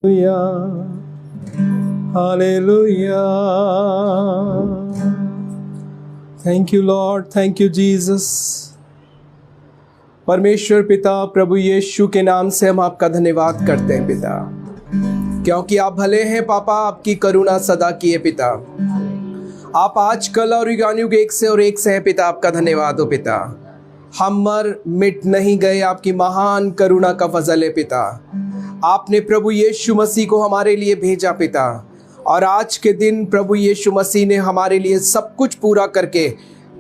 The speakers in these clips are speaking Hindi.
Hallelujah. Thank you Lord, thank you Jesus. परमेश्वर पिता प्रभु यीशु के नाम से हम आपका धन्यवाद करते हैं पिता, क्योंकि आप भले हैं पापा, आपकी करुणा सदा की है पिता। आप आज कल और युगानुयुग एक से और एक से हैं पिता, आपका धन्यवाद हो पिता। हम मर मिट नहीं गए, आपकी महान करुणा का फजल है पिता। आपने प्रभु यीशु मसीह को हमारे लिए भेजा पिता, और आज के दिन प्रभु यीशु मसीह ने हमारे लिए सब कुछ पूरा करके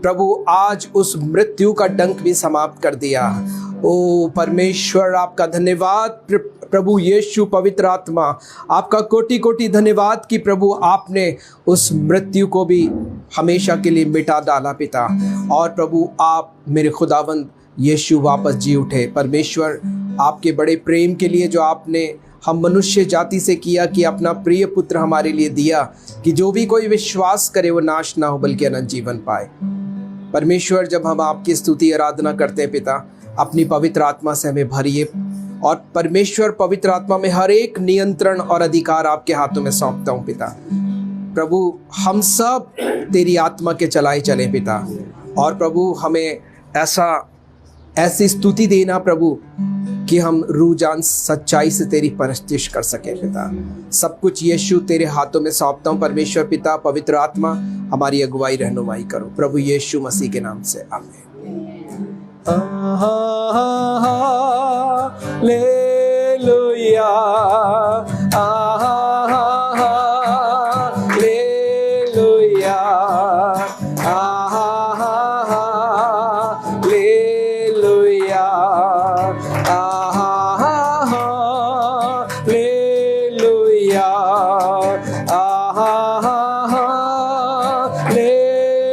प्रभु आज उस मृत्यु का डंक भी समाप्त कर दिया। ओ परमेश्वर, आपका धन्यवाद प्रभु यीशु, पवित्र आत्मा, आपका कोटि कोटि धन्यवाद कि प्रभु आपने उस मृत्यु को भी हमेशा के लिए मिटा डाला पिता। और प्रभु आप मेरे खुदावंद यीशु वापस जी उठे। परमेश्वर, आपके बड़े प्रेम के लिए जो आपने हम मनुष्य जाति से किया कि अपना प्रिय पुत्र हमारे लिए दिया, कि जो भी कोई विश्वास करे वो नाश ना हो बल्कि अनंत जीवन पाए। परमेश्वर, जब हम आपकी स्तुति आराधना करते हैं पिता, अपनी पवित्र आत्मा से हमें भरिए। और परमेश्वर, पवित्र आत्मा में हर एक नियंत्रण और अधिकार आपके हाथों में सौंपता हूँ पिता। प्रभु, हम सब तेरी आत्मा के चलाए चले पिता, और प्रभु हमें ऐसी स्तुति देना प्रभु कि हम रूह जान सच्चाई से तेरी परस्तिश कर सके पिता। सब कुछ यीशु तेरे हाथों में सौंपता हूँ परमेश्वर पिता। पवित्र आत्मा हमारी अगुवाई रहनुमाई करो, प्रभु यीशु मसीह के नाम से, आमीन। Hallelujah, hallelujah, hallelujah, hallelujah, hallelujah,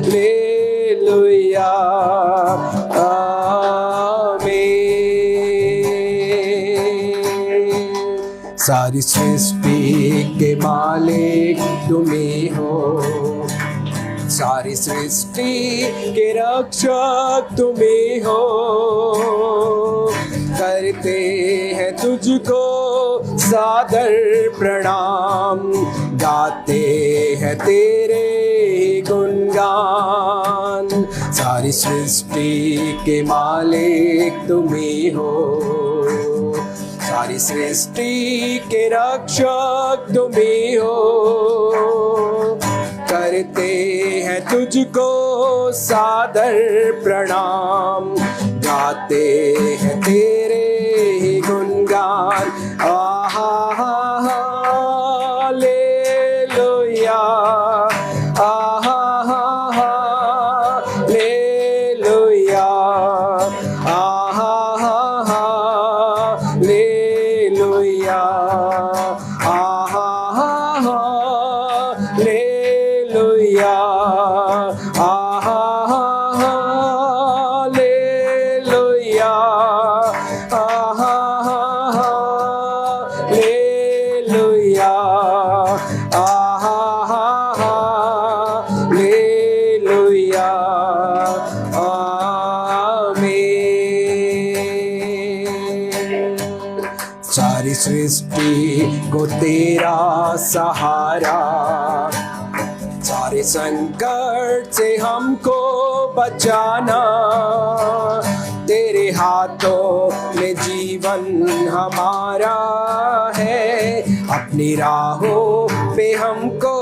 hallelujah, आमीन। सारी सृष्टि के मालिक तुम्हीं हो, सारी सृष्टि के रक्षक तुम्हीं हो। करते हैं तुझको सादर प्रणाम, गाते हैं तेरे गुणगान। सारी सृष्टि के मालिक तुम्हीं हो, सारी सृष्टि के रक्षक तुम्हीं हो। करते हैं तुझको सादर प्रणाम, गाते हैं तेरे गुणगान। Hallelujah, hallelujah, hallelujah, hallelujah, hallelujah, hallelujah, hallelujah, आमीन। सारी सृष्टि को तेरा सहारा, सारे संकट से हमको बचाना। तेरे हाथों में जीवन हमारा है, अपनी राहों पे हमको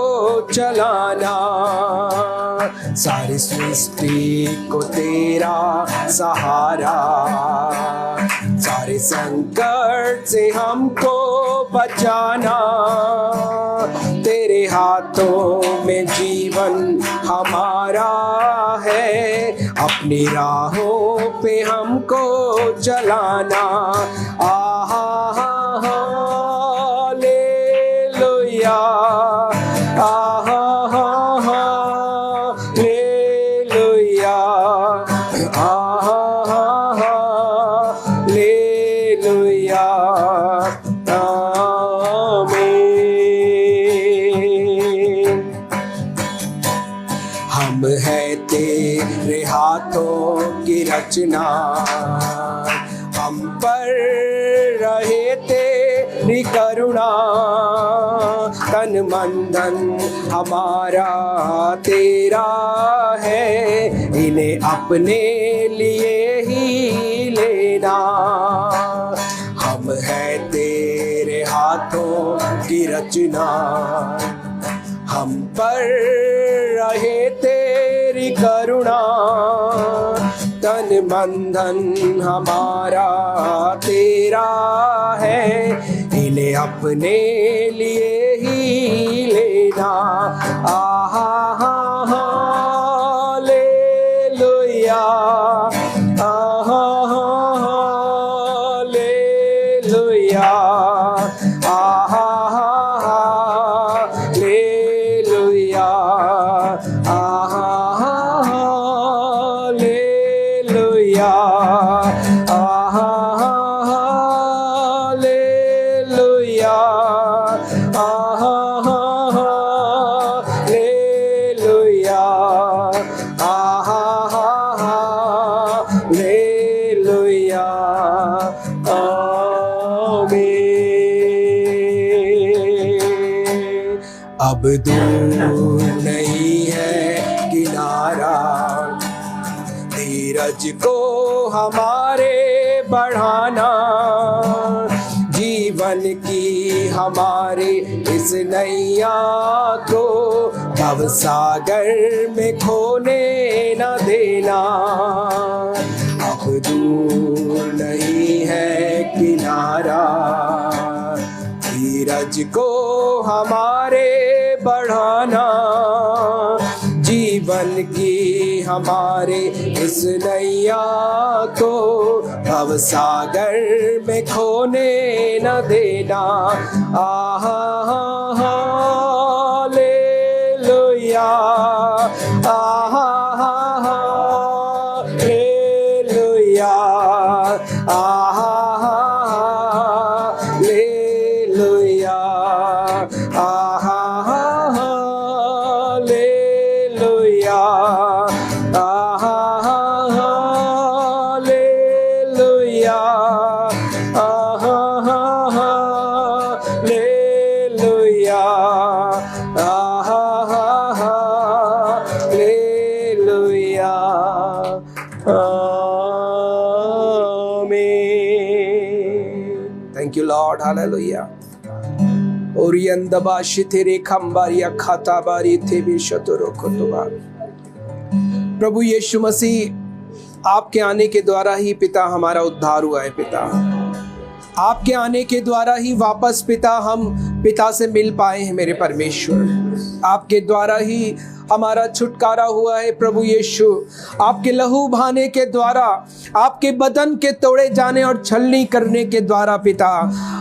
चलाना। सारी सृष्टि को तेरा सहारा, सारे संकट से हमको बचाना। तेरे हाथों में जीवन हमारा है, अपनी राहों पे हमको चलाना। हालेलुया, हालेलुया, हालेलुया, आमीन। हम हैं तेरे हाथों की रचना, हम पर रहे तेरी करुणा, तन मन धन हमारा तेरा है, इन्हें अपने लिए ही लेना। हम हैं तेरे हाथों की रचना, हम पर रहे तेरी करुणा, तन मन धन हमारा तेरा है, इन्हें अपने लिए ही लेना। आहा हा हा हालेलुया, आहा हा हालेलुया, आहा अब दूर नहीं है किनारा, धीरज को हमारे बढ़ाना, जीवन की हमारे इस नैया को भव सागर में खोने न देना। अब दूर नहीं है किनारा, धीरज को हमारे बढ़ाना, जीवन की हमारे इस नैया को भव सागर में खोने न देना। आहा हालेलुया, आहा हालेलुया, आहा हालेलुया, आहा हालेलुया, आहा हालेलुया, आहा हालेलुया, आहा हालेलुया। आमीन। थैंक यू लॉर्ड, हालेलुया। ओरियंदबा शिथिरे खंबारिया खाता बारी थे भी शतुरो खुतबा। प्रभु यीशु मसीह, आपके आने के द्वारा ही पिता हमारा उद्धार हुआ है। पिता, आपके आने के द्वारा ही वापस पिता हम पिता से मिल पाए हैं। मेरे परमेश्वर, आपके द्वारा ही हमारा छुटकारा हुआ है। प्रभु यीशु, आपके लहू बहाने के द्वारा, आपके बदन के तोड़े जाने और छलनी करने के द्वारा पिता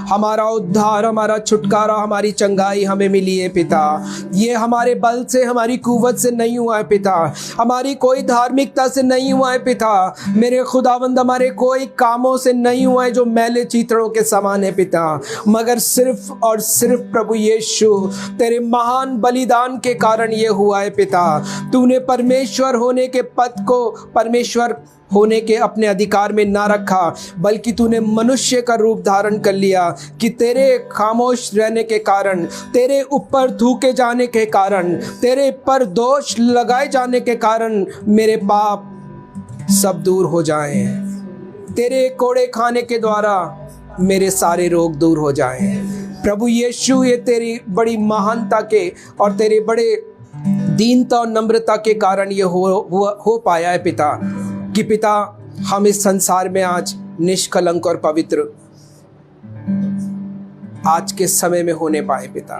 हमारा उद्धार, हमारा छुटकारा, हमारी चंगाई हमें मिली है। पिता, ये हमारे बल से, हमारी कुव्वत से नहीं हुआ है पिता, हमारी कोई धार्मिकता से नहीं हुआ है पिता। मेरे खुदावंद, हमारे कोई कामों से नहीं हुआ है जो मैले चीतड़ों के समान है पिता, मगर सिर्फ और सिर्फ प्रभु यीशु तेरे महान बलिदान के कारण ये हुआ है पिता। तूने परमेश्वर होने के पद को परमेश्वर होने के अपने अधिकार में ना रखा, बल्कि तूने मनुष्य का रूप धारण कर लिया कि तेरे खामोश रहने के कारण, तेरे ऊपर थूके जाने के कारण, तेरे पर दोष लगाए जाने के कारण मेरे पाप सब दूर हो जाएं। तेरे कोड़े खाने के द्वारा मेरे सारे रोग दूर हो जाएं। प्रभु यीशु, ये तेरी बड़ी महानता के और तेरे बड़े दीनता और नम्रता के कारण ये हो पाया है पिता, कि पिता हम इस संसार में आज निष्कलंक और पवित्र आज के समय में होने पाए पिता।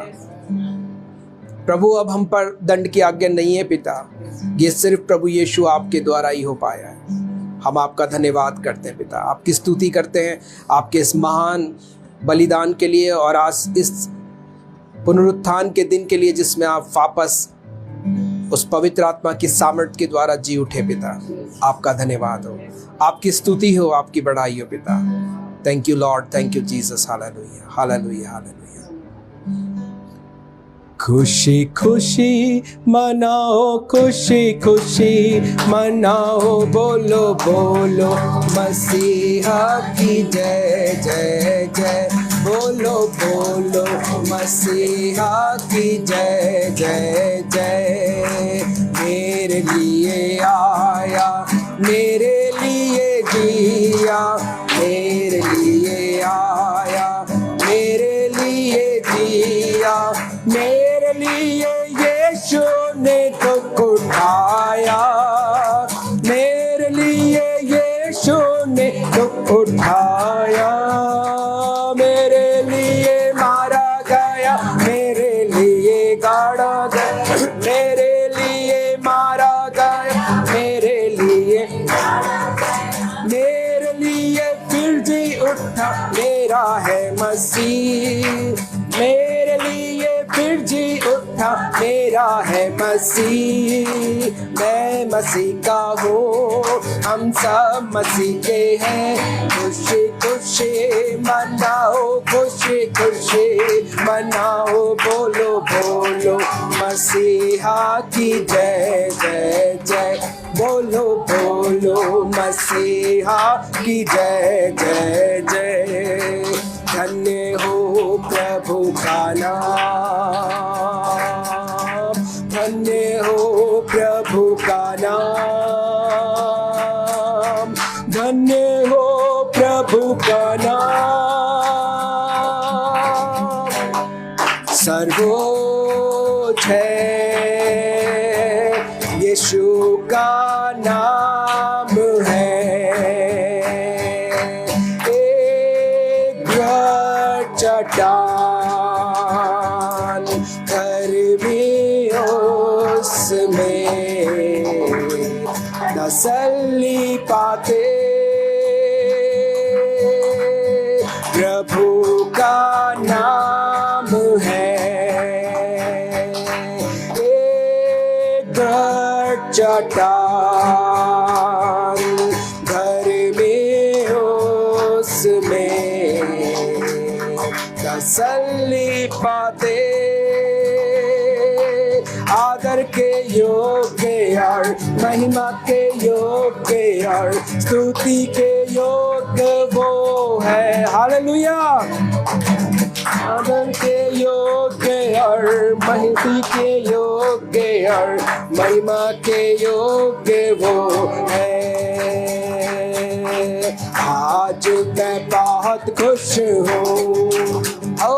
प्रभु, अब हम पर दंड की आज्ञा नहीं है पिता, ये सिर्फ प्रभु यीशु आपके द्वारा ही हो पाया है। हम आपका धन्यवाद करते हैं पिता, आपकी स्तुति करते हैं आपके इस महान बलिदान के लिए और आज इस पुनरुत्थान के दिन के लिए जिसमें आप वापस उस पवित्र आत्मा की सामर्थ्य के द्वारा जी उठे पिता। आपका धन्यवाद हो, आपकी स्तुति हो, आपकी बड़ाई हो पिता। Thank you Lord, thank you Jesus, hallelujah, hallelujah, hallelujah. खुशी खुशी मनाओ, खुशी खुशी मनाओ, बोलो बोलो मसीहा की जय जय जय, बोलो बोलो मसीहा की जय जय जय। मेरे लिए आया, मेरे लिए जिया, मेरे लिए आया, मेरे लिए जिया, मेरे लिए यीशु ने दुख उठाया, मेरे लिए यीशु ने दुख उठाया, मेरे लिए मारा गया, मेरे लिए गाड़ा गया, मेरे लिए मारा गया, मेरे लिए फिर जी उठा, मेरा है मसीह, मेरे लिए फिर जी उठा, मेरा है मसीह। मैं मसीह का हूँ, हम सब मसीह के हैं। खुशी खुशी मनाओ, खुशी खुशी मनाओ, बोलो बोलो मसीहा की जय जय जय, बोलो बोलो मसीहा की जय जय जय। धन्य हो प्रभु का नाम, धन्य हो प्रभु का नाम, धन्य हो प्रभु का नाम। सर्वोच्च है यीशु का नाम है, चट्टान घर भी उसमें तसल्ली पाते, प्रभु का नाम है एक चट्टान घर में उसमें तसल्ली पाते। आदर के योग्य और महिमा के योग्य और स्तुति के योग्य वो है, हालेलुया। आदर के योग्य और महिमा के योग्य और महिमा के योग्य वो है। आज मैं बहुत खुश हूँ, ओ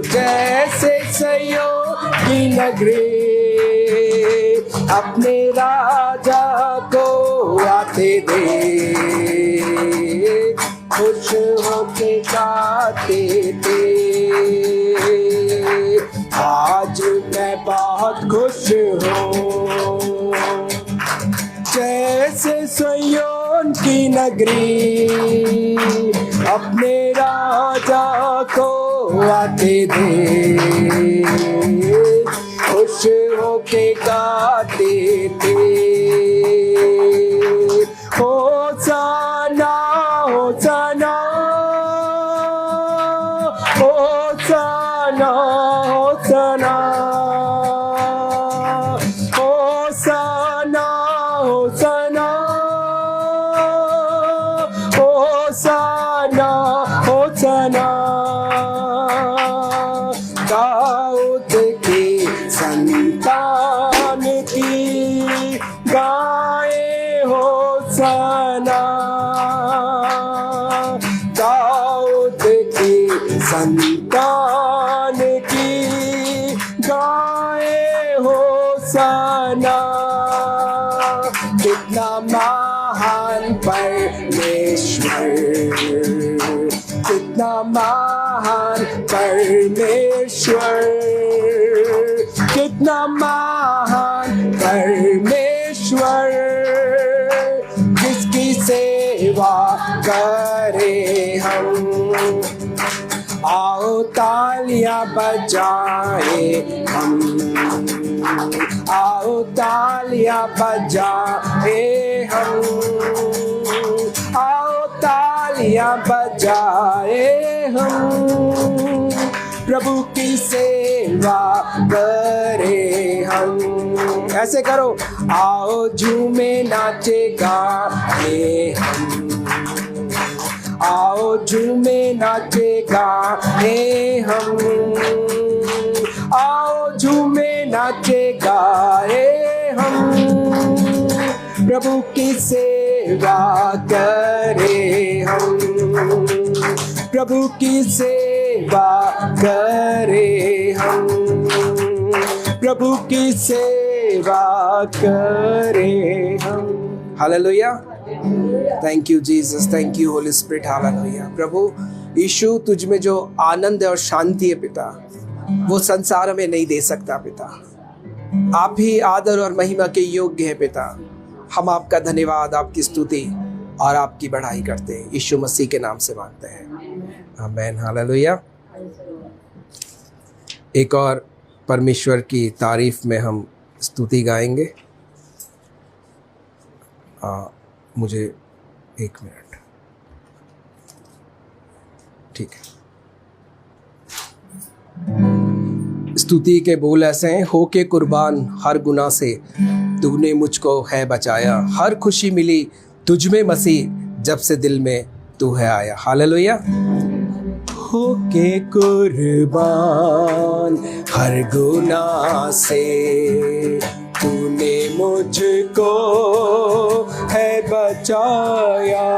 जैसे सिय्योन की नगरी अपने राजा को आते दे, खुश होके गाते थे। आज मैं बहुत खुश हूँ, जैसे सिय्योन की नगरी अपने राजा को आते थे, खुश होके गाते थे। होसाना होसाना होसाना होसाना होसाना होसाना होसाना होसाना। दाऊद की संतान की गाए होसाना, दाऊद की संतान की गाए होसाना। कितना महान परमेश्वर, कितना महान परमेश्वर, कितना महान परमेश्वर, जिसकी सेवा करे हम। आओ तालियां बजाए हम, आओ तालियां बजाए हम, आओ तालियां बजाए हम। प्रभु की सेवा करे हम। ऐसे करो, आओ झूमे नाचे गाए हम, आओ झूमे नाचे गाए हम, आओ झूमे नाचे गाए हम, प्रभु की सेवा करे हम, प्रभु की सेवा करे हम, प्रभु की सेवा करे हम। हालेलुया, thank you Jesus, thank you Holy Spirit, हालेलुया। प्रभु यीशु, तुझ में जो आनंद और शांति है पिता, वो संसार में नहीं दे सकता पिता। आप ही आदर और महिमा के योग्य है पिता। हम आपका धन्यवाद, आपकी स्तुति और आपकी बढ़ाई करते हैं, यीशु मसीह के नाम से मांगते हैं, आमीन, हालेलुया। एक और परमेश्वर की तारीफ में हम स्तुति गाएंगे। मुझे 1 मिनट, ठीक है। स्तुति के बोल ऐसे हैं, हो के कुर्बान हर गुनाह से तूने मुझको है बचाया, हर खुशी मिली तुझ में मसीह जब से दिल में तू है आया। हालेलुया। हो के कुर्बान हर गुनाह से तूने मुझको है बचाया,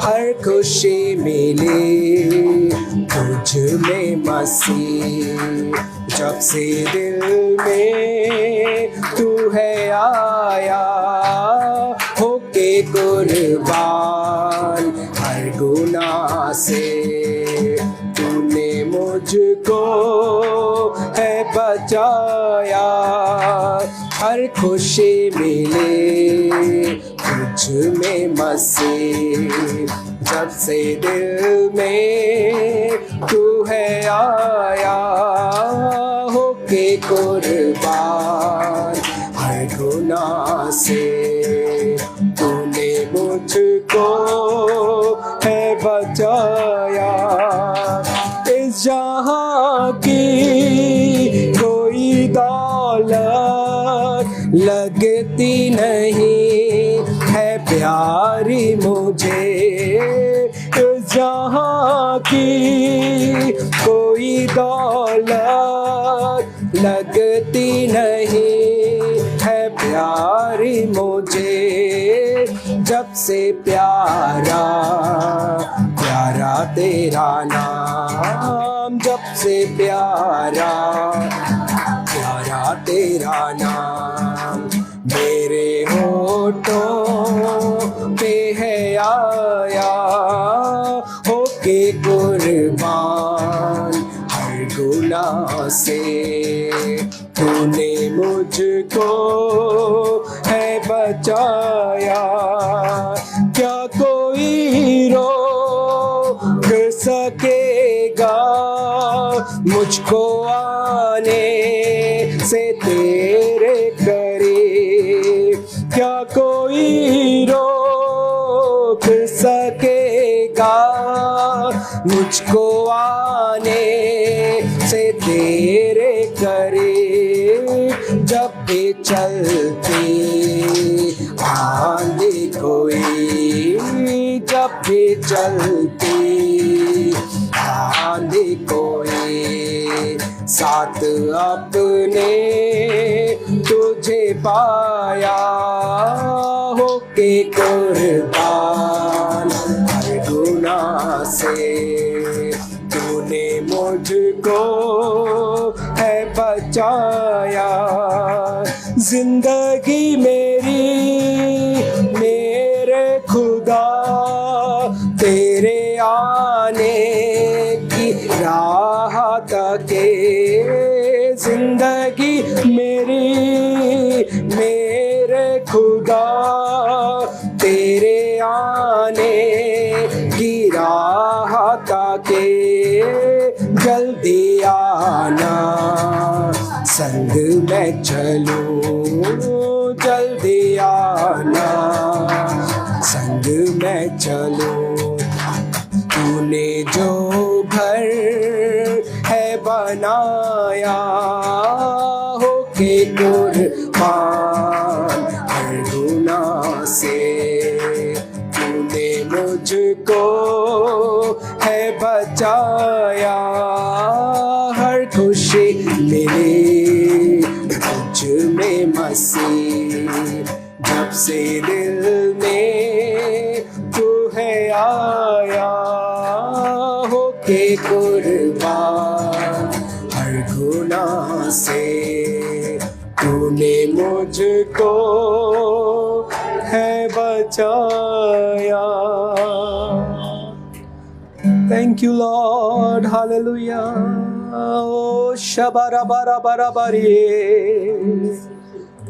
हर खुशी मिली तुझ में मसीह जब से दिल में तू है आया। होके कुर्बान हर गुनाह से तूने मुझको है बचाया, हर खुशी मिले तुझ में मसीह जब से दिल में तू है आया। होके कुर्बान हर गुनाह से तूने मुझको है बचाया। इस जहां की कोई दौलत लगती नहीं है प्यारी मुझे, इस जहां की कोई दौलत लगती नहीं है प्यारी मुझे, जब से प्यारा प्यारा तेरा नाम, जब से प्यारा प्यारा तेरा नाम मेरे होठों पे है आया। होके कुर्बान हर गुनाह से तूने मुझको है बचाया। क्या कोई रोक सकेगा मुझको आने से तेरे करीब? क्या कोई रोक सकेगा मुझको आने से तेरे करीब? जब भी चलती आंधी कोई, जब भी चलती आंधी कोई, साथ अपने तुझे पाया। होके कुर्बान हर गुनाह से तूने मुझको है बचाया। जिंदगी मेरी मेरे खुदा तेरे आने की राह तके, जिंदगी मेरी मेरे खुदा तेरे आने की राह तके। जल्दी आना संग में चलूं, जल्दी आना संग में चलूं। तूने जो घर में मसीह, जब से दिल में तू है आया, होके कुर्बान हर गुनाह से, तूने मुझको है बचाया। Thank you Lord, hallelujah. Oh shabara bara bara bari,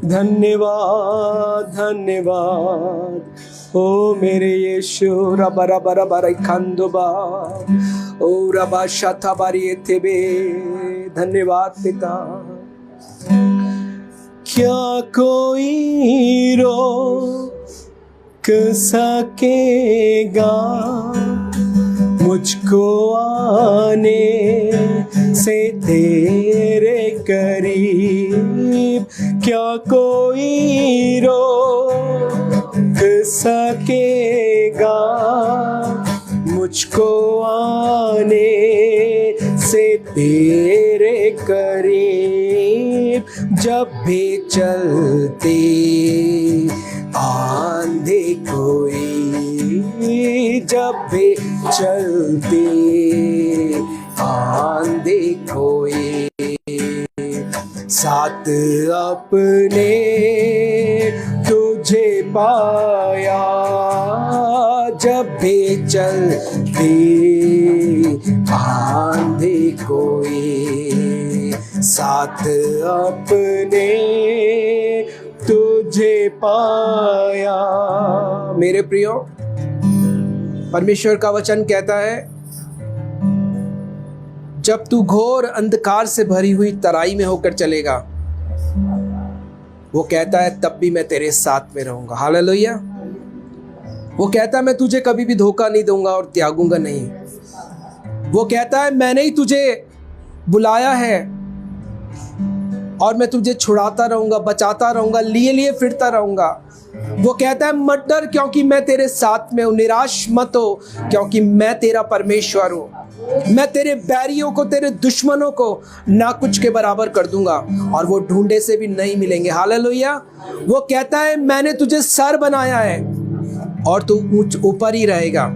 धन्यवाद धन्यवाद। ओ मेरे यीशु रबा रबा रबा खंदुबा, ओ रबा शथा बारी थेबे। धन्यवाद पिता। क्या कोई रोक सकेगा मुझको आने से तेरे करीब? क्या कोई रोक सकेगा मुझको आने से तेरे करीब? जब भी चलते आंधी कोई, जब भी चलते आंधी कोई, साथ अपने तुझे पाया। जब भी चलते आंधी कोई, साथ अपने तुझे पाया। मेरे प्रियो, परमेश्वर का वचन कहता है, जब तू घोर अंधकार से भरी हुई तराई में होकर चलेगा, वो कहता है तब भी मैं तेरे साथ में रहूंगा। हालेलुया। वो कहता है मैं तुझे कभी भी धोखा नहीं दूंगा और त्यागूंगा नहीं। वो कहता है मैंने ही तुझे बुलाया है और मैं तुझे छुड़ाता रहूंगा, बचाता रहूंगा, लिए लिए फिरता रहूंगा। वो कहता है मत डर क्योंकि मैं तेरे साथ में हूं, निराश मत हो क्योंकि मैं तेरा परमेश्वर हूं। मैं तेरे बैरियों को, तेरे दुश्मनों को ना कुछ के बराबर कर दूंगा और वो ढूंढे से भी नहीं मिलेंगे। हालेलुया। वो कहता है मैंने तुझे सर बनाया है और तू ऊपर ही रहेगा।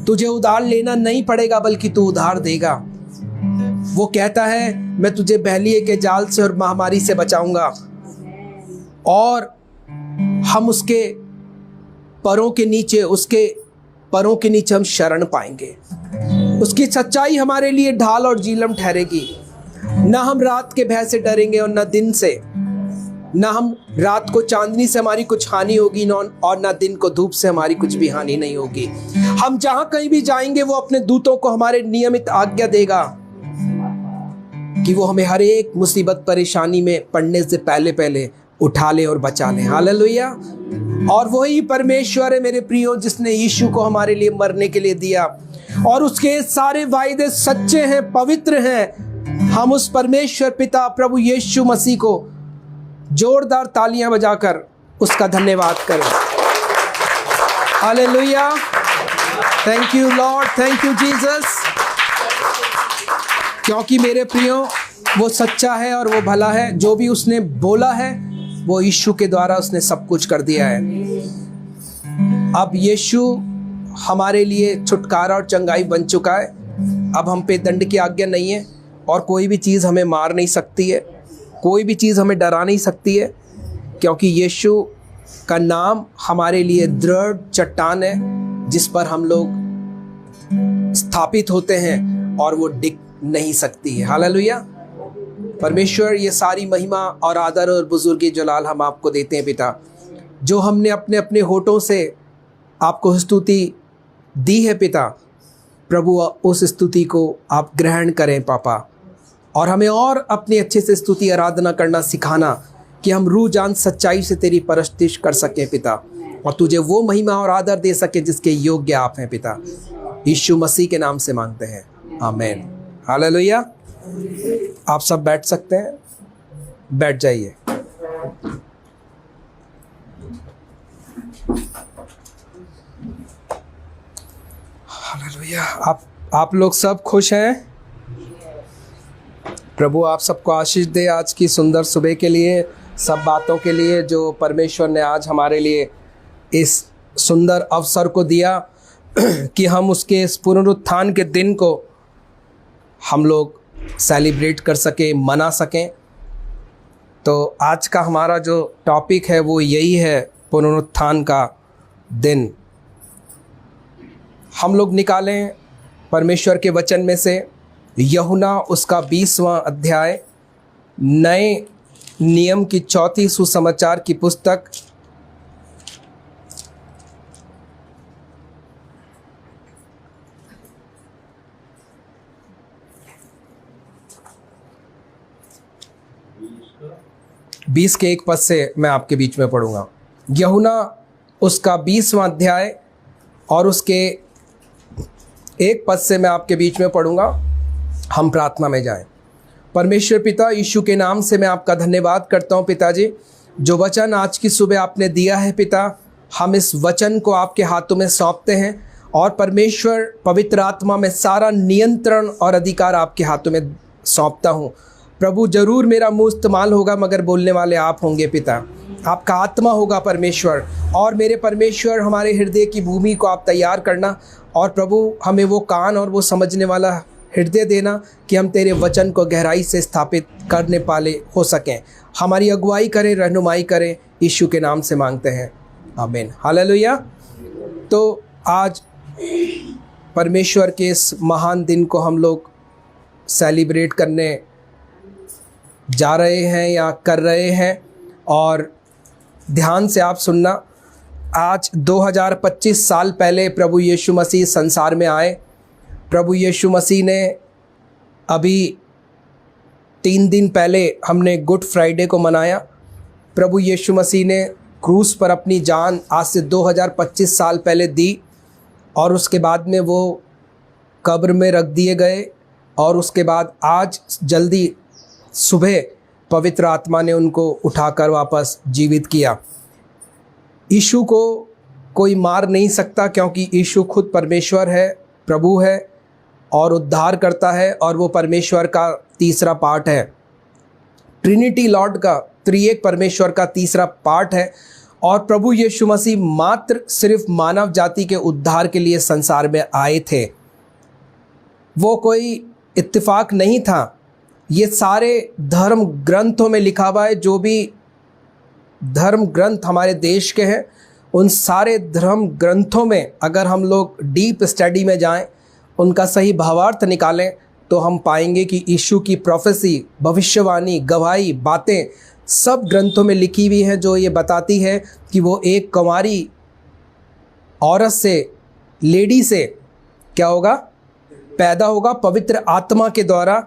तुझे उधार लेना नहीं पड़ेगा बल्कि तू उधार देगा। वो कहता है मैं तुझे बहलिए के जाल से और महामारी से बचाऊंगा और हम उसके पैरों के नीचे, उसके पैरों के नीचे हम शरण पाएंगे। उसकी सच्चाई हमारे लिए ढाल और जीलम ठहरेगी। ना हम रात के भय से डरेंगे और ना दिन से। ना हम रात को चांदनी से हमारी कुछ हानि होगी और ना दिन को धूप से हमारी कुछ भी हानि नहीं होगी। हम जहां कहीं भी जाएंगे वो अपने दूतों को हमारे नियमित आज्ञा देगा कि वो हमें हर एक मुसीबत परेशानी में पड़ने से पहले पहले उठा ले और बचा ले। हालेलुया। और वही परमेश्वर है मेरे प्रियो जिसने यीशु को हमारे लिए मरने के लिए दिया और उसके सारे वायदे सच्चे हैं, पवित्र हैं। हम उस परमेश्वर पिता प्रभु यीशु मसीह को जोरदार तालियां बजाकर उसका धन्यवाद करें। Hallelujah. Thank you Lord, thank you Jesus. क्योंकि मेरे प्रियो वो सच्चा है और वो भला है। जो भी उसने बोला है वो यीशु के द्वारा उसने सब कुछ कर दिया है। अब यीशु हमारे लिए छुटकारा और चंगाई बन चुका है। अब हम पे दंड की आज्ञा नहीं है और कोई भी चीज़ हमें मार नहीं सकती है, कोई भी चीज़ हमें डरा नहीं सकती है, क्योंकि यीशु का नाम हमारे लिए दृढ़ चट्टान है जिस पर हम लोग स्थापित होते हैं और वो डिग नहीं सकती है। हालेलुया। परमेश्वर ये सारी महिमा और आदर और बुजुर्गी जलाल हम आपको देते हैं पिता। जो हमने अपने अपने होठों से आपको स्तुति दी है पिता, प्रभु उस स्तुति को आप ग्रहण करें पापा, और हमें और अपनी अच्छे से स्तुति आराधना करना सिखाना कि हम रूह जान सच्चाई से तेरी परस्तिश कर सकें पिता और तुझे वो महिमा और आदर दे सके जिसके योग्य आप हैं पिता। यीशु मसीह के नाम से मांगते हैं, आमीन। हालेलुया। आप सब बैठ सकते हैं, बैठ जाइए। हालेलुया। आप लोग सब खुश हैं? प्रभु आप सबको आशीष दे आज की सुंदर सुबह के लिए सब बातों के लिए जो परमेश्वर ने आज हमारे लिए इस सुंदर अवसर को दिया कि हम उसके इस पुनरुत्थान के दिन को हम लोग सेलिब्रेट कर सकें, मना सकें। तो आज का हमारा जो टॉपिक है वो यही है, पुनरुत्थान का दिन। हम लोग निकालें परमेश्वर के वचन में से यूहन्ना उसका 20वां अध्याय, नए नियम की 4थी सुसमाचार की पुस्तक, बीस के 1 पद से मैं आपके बीच में पढ़ूंगा। यूहन्ना उसका 20वां अध्याय और उसके 1 पद से मैं आपके बीच में पढ़ूंगा। हम प्रार्थना में जाएं। परमेश्वर पिता, यीशु के नाम से मैं आपका धन्यवाद करता हूं पिताजी, जो वचन आज की सुबह आपने दिया है पिता, हम इस वचन को आपके हाथों में सौंपते हैं और परमेश्वर पवित्र आत्मा में सारा नियंत्रण और अधिकार आपके हाथों में सौंपता हूं। प्रभु, जरूर मेरा मुंह इस्तेमाल होगा मगर बोलने वाले आप होंगे पिता, आपका आत्मा होगा परमेश्वर। और मेरे परमेश्वर, हमारे हृदय की भूमि को आप तैयार करना और प्रभु हमें वो कान और वो समझने वाला हृदय देना कि हम तेरे वचन को गहराई से स्थापित करने वाले हो सकें। हमारी अगुवाई करें, रहनुमाई करें, यीशु के नाम से मांगते हैं, आमीन, हालेलुया। तो आज परमेश्वर के इस महान दिन को हम लोग सेलिब्रेट करने जा रहे हैं या कर रहे हैं। और ध्यान से आप सुनना, आज 2025 साल पहले प्रभु यीशु मसीह संसार में आए। प्रभु यीशु मसीह ने अभी 3 दिन पहले हमने गुड फ्राइडे को मनाया। प्रभु यीशु मसीह ने क्रूस पर अपनी जान आज से 2025 साल पहले दी और उसके बाद में वो कब्र में रख दिए गए और उसके बाद आज जल्दी सुबह पवित्र आत्मा ने उनको उठाकर वापस जीवित किया। यीशु को कोई मार नहीं सकता क्योंकि यीशु खुद परमेश्वर है, प्रभु है और उद्धार करता है और वो परमेश्वर का तीसरा पार्ट है, ट्रिनिटी लॉर्ड का, त्रिएक परमेश्वर का तीसरा पार्ट है। और प्रभु यीशु मसीह मात्र सिर्फ मानव जाति के उद्धार के लिए संसार में आए थे। वो कोई इत्तेफाक नहीं था। ये सारे धर्म ग्रंथों में लिखा हुआ है, जो भी धर्म ग्रंथ हमारे देश के हैं, उन सारे धर्म ग्रंथों में अगर हम लोग डीप स्टडी में जाएं, उनका सही भावार्थ निकालें तो हम पाएंगे कि यीशु की प्रोफेसी, भविष्यवाणी, गवाही, बातें सब ग्रंथों में लिखी हुई हैं, जो ये बताती है कि वो एक कुंवारी औरत से, लेडी से क्या होगा, पैदा होगा पवित्र आत्मा के द्वारा।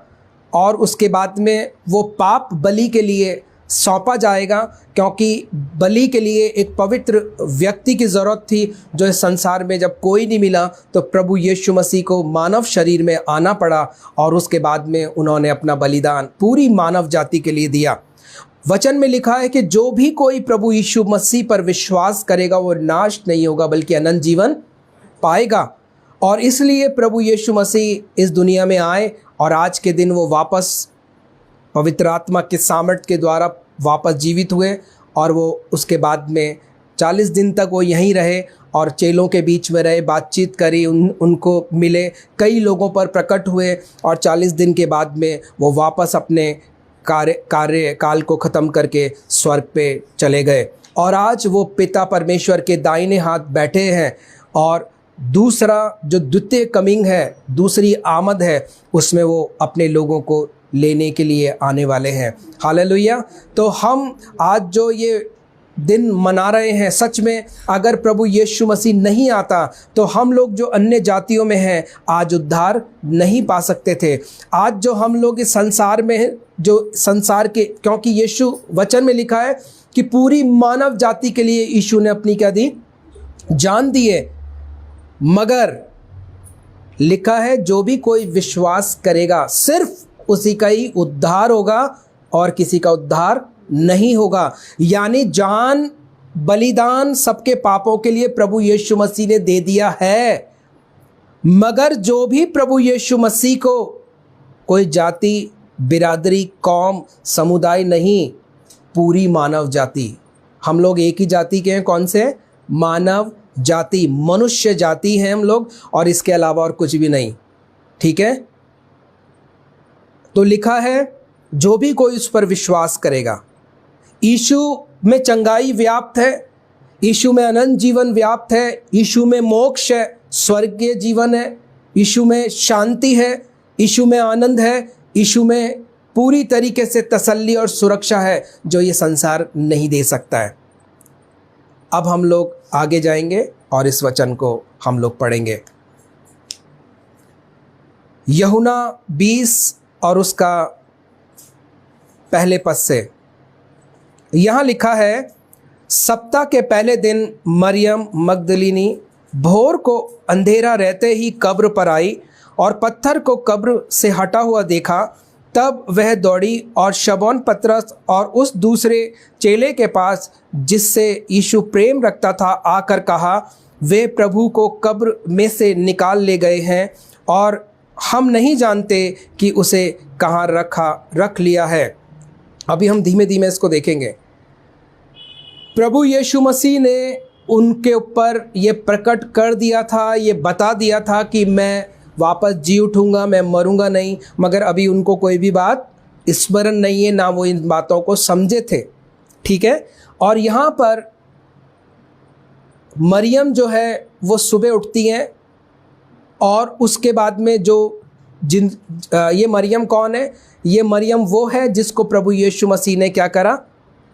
और उसके बाद में वो पाप बलि के लिए सौंपा जाएगा, क्योंकि बलि के लिए एक पवित्र व्यक्ति की ज़रूरत थी, जो इस संसार में जब कोई नहीं मिला तो प्रभु यीशु मसीह को मानव शरीर में आना पड़ा और उसके बाद में उन्होंने अपना बलिदान पूरी मानव जाति के लिए दिया। वचन में लिखा है कि जो भी कोई प्रभु यीशु मसीह पर विश्वास करेगा वो नाश नहीं होगा बल्कि अनंत जीवन पाएगा। और इसलिए प्रभु यीशु मसीह इस दुनिया में आए और आज के दिन वो वापस पवित्र आत्मा के सामर्थ के द्वारा वापस जीवित हुए और वो उसके बाद में 40 दिन तक वो यहीं रहे और चेलों के बीच में रहे, बातचीत करी, उनको मिले, कई लोगों पर प्रकट हुए और 40 दिन के बाद में वो वापस अपने कार्यकाल को ख़त्म करके स्वर्ग पे चले गए। और आज वो पिता परमेश्वर के दाहिने हाथ बैठे हैं और दूसरा जो द्वितीय कमिंग है, दूसरी आमद है, उसमें वो अपने लोगों को लेने के लिए आने वाले हैं। हालेलुया। तो हम आज जो ये दिन मना रहे हैं, सच में अगर प्रभु यीशु मसीह नहीं आता तो हम लोग जो अन्य जातियों में हैं आज उद्धार नहीं पा सकते थे। आज जो हम लोग इस संसार में हैं, जो संसार के, क्योंकि यीशु वचन में लिखा है कि पूरी मानव जाति के लिए यीशु ने अपनी क्या दी, जान दी है। मगर लिखा है जो भी कोई विश्वास करेगा सिर्फ उसी का ही उद्धार होगा और किसी का उद्धार नहीं होगा। यानी जान बलिदान सबके पापों के लिए प्रभु यीशु मसीह ने दे दिया है। मगर जो भी प्रभु यीशु मसीह को, कोई जाति, बिरादरी, कौम, समुदाय नहीं, पूरी मानव जाति। हम लोग एक ही जाति के हैं, कौन से? मानव जाति, मनुष्य जाति हैं हम लोग, और इसके अलावा और कुछ भी नहीं। ठीक है, तो लिखा है जो भी कोई उस पर विश्वास करेगा। यीशु में चंगाई व्याप्त है, यीशु में अनंत जीवन व्याप्त है, यीशु में मोक्ष है, स्वर्गीय जीवन है, यीशु में शांति है, यीशु में आनंद है, यीशु में पूरी तरीके से तसल्ली और सुरक्षा है जो ये संसार नहीं दे सकता है। अब हम लोग आगे जाएंगे और इस वचन को हम लोग पढ़ेंगे। यूहन्ना 20 और उसका पहले पद से यहाँ लिखा है, सप्ताह के पहले दिन मरियम मगदलिनी भोर को अंधेरा रहते ही कब्र पर आई और पत्थर को कब्र से हटा हुआ देखा। तब वह दौड़ी और शमौन पतरस और उस दूसरे चेले के पास जिससे यीशु प्रेम रखता था आकर कहा, वे प्रभु को कब्र में से निकाल ले गए हैं और हम नहीं जानते कि उसे कहाँ रख लिया है। अभी हम धीमे धीमे इसको देखेंगे। प्रभु यीशु मसीह ने उनके ऊपर ये प्रकट कर दिया था, ये बता दिया था कि मैं वापस जी उठूँगा, मैं मरूँगा नहीं, मगर अभी उनको कोई भी बात स्मरण नहीं है, ना वो इन बातों को समझे थे। ठीक है, और यहाँ पर मरियम जो है वो सुबह उठती हैं और उसके बाद में ये मरियम कौन है? ये मरियम वो है जिसको प्रभु यीशु मसीह ने क्या करा?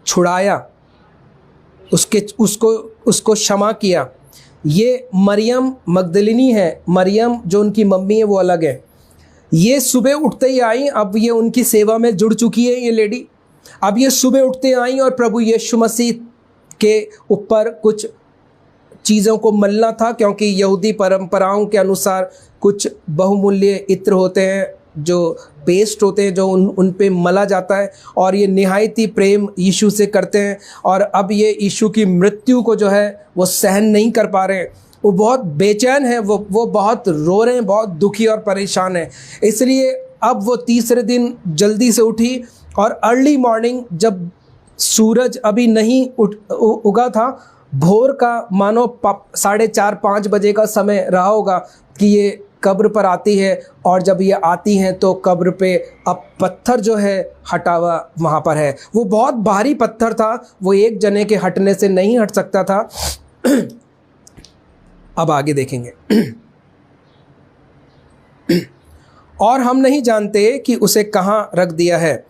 छुड़ाया, उसको क्षमा किया। ये मरियम मगदलिनी है, मरियम जो उनकी मम्मी है वो अलग है। ये सुबह उठते ही आई, अब ये उनकी सेवा में जुड़ चुकी है ये लेडी। अब ये सुबह उठते आई और प्रभु यीशु मसीह के ऊपर कुछ चीज़ों को मलना था, क्योंकि यहूदी परंपराओं के अनुसार कुछ बहुमूल्य इत्र होते हैं, जो पेस्ट होते हैं, जो उन पे मला जाता है, और ये निहायत ही प्रेम यीशु से करते हैं। और अब ये यीशु की मृत्यु को जो है वो सहन नहीं कर पा रहे हैं, वो बहुत बेचैन हैं, वो बहुत रो रहे हैं, बहुत दुखी और परेशान हैं। इसलिए अब वो तीसरे दिन जल्दी से उठी और अर्ली मॉर्निंग, जब सूरज अभी नहीं उगा था, भोर का मानो 4:30-5 बजे का समय रहा होगा कि ये कब्र पर आती है। और जब ये आती हैं तो कब्र पे अब पत्थर जो है हटा हुआ वहाँ पर है। वो बहुत भारी पत्थर था, वो एक जने के हटने से नहीं हट सकता था। अब आगे देखेंगे। और हम नहीं जानते कि उसे कहाँ रख दिया है।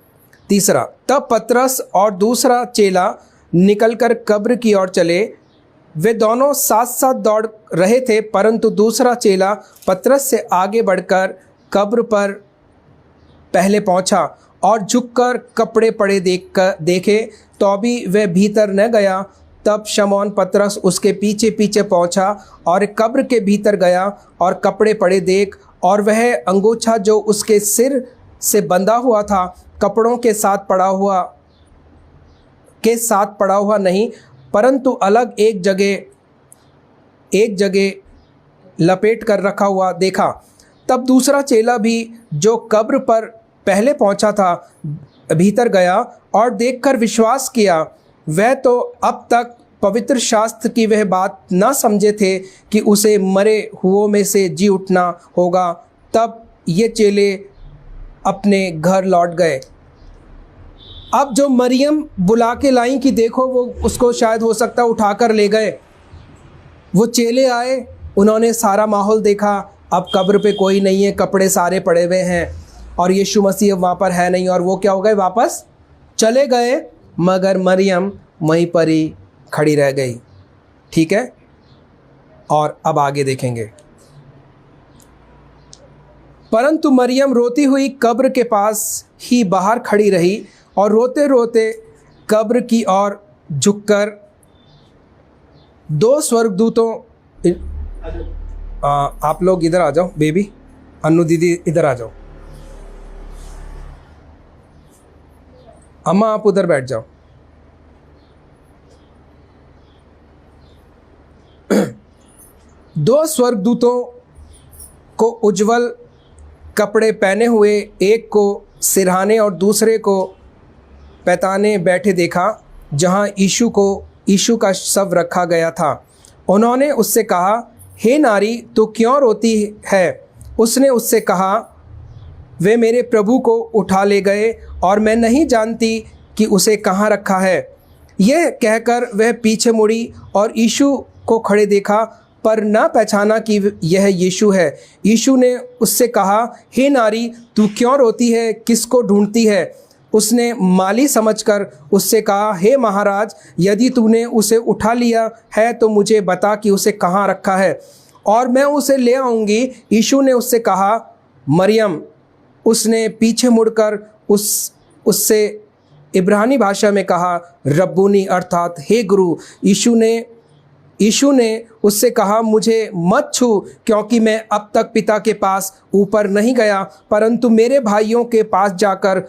तीसरा, तब पतरस और दूसरा चेला निकलकर कब्र की ओर चले। वे दोनों साथ साथ दौड़ रहे थे, परंतु दूसरा चेला पतरस से आगे बढ़कर कब्र पर पहले पहुंचा और झुककर कपड़े पड़े देखे तो भी वह भीतर न गया। तब शमौन पतरस उसके पीछे पीछे पहुंचा और कब्र के भीतर गया और कपड़े पड़े देख, और वह अंगोछा जो उसके सिर से बंधा हुआ था कपड़ों के साथ पड़ा हुआ नहीं, परंतु अलग एक जगह लपेट कर रखा हुआ देखा। तब दूसरा चेला भी जो कब्र पर पहले पहुंचा था भीतर गया और देखकर विश्वास किया। वह तो अब तक पवित्र शास्त्र की वह बात न समझे थे कि उसे मरे हुओं में से जी उठना होगा। तब ये चेले अपने घर लौट गए। अब जो मरियम बुला के लाई कि देखो, वो उसको शायद हो सकता उठाकर ले गए। वो चेले आए, उन्होंने सारा माहौल देखा, अब कब्र पे कोई नहीं है, कपड़े सारे पड़े हुए हैं और यीशु मसीह वहाँ पर है नहीं, और वो क्या हो गए? वापस चले गए, मगर मरियम वहीं पर ही खड़ी रह गई। ठीक है, और अब आगे देखेंगे। परंतु मरियम रोती हुई कब्र के पास ही बाहर खड़ी रही और रोते रोते कब्र की ओर झुककर दो स्वर्गदूतों, आप लोग इधर आ जाओ, बेबी अन्नू दीदी इधर आ जाओ, अम्मा आप उधर बैठ जाओ। दो स्वर्गदूतों को उज्जवल कपड़े पहने हुए, एक को सिरहाने और दूसरे को पैताने बैठे देखा जहाँ यीशु का शव रखा गया था। उन्होंने उससे कहा, हे नारी, तू क्यों रोती है? उसने उससे कहा, वे मेरे प्रभु को उठा ले गए और मैं नहीं जानती कि उसे कहाँ रखा है। यह कहकर वह पीछे मुड़ी और यीशु को खड़े देखा, पर न पहचाना कि यह यीशु है। यीशु ने उससे कहा, हे नारी, तू क्यों रोती है? किसको ढूंढती है? उसने माली समझकर उससे कहा, हे महाराज, यदि तूने उसे उठा लिया है तो मुझे बता कि उसे कहाँ रखा है और मैं उसे ले आऊँगी। यीशु ने उससे कहा, मरियम। उसने पीछे मुड़कर उससे इब्रानी भाषा में कहा, रब्बूनी, अर्थात हे गुरु। यीशु ने उससे कहा, मुझे मत छू, क्योंकि मैं अब तक पिता के पास ऊपर नहीं गया, परंतु मेरे भाइयों के पास जाकर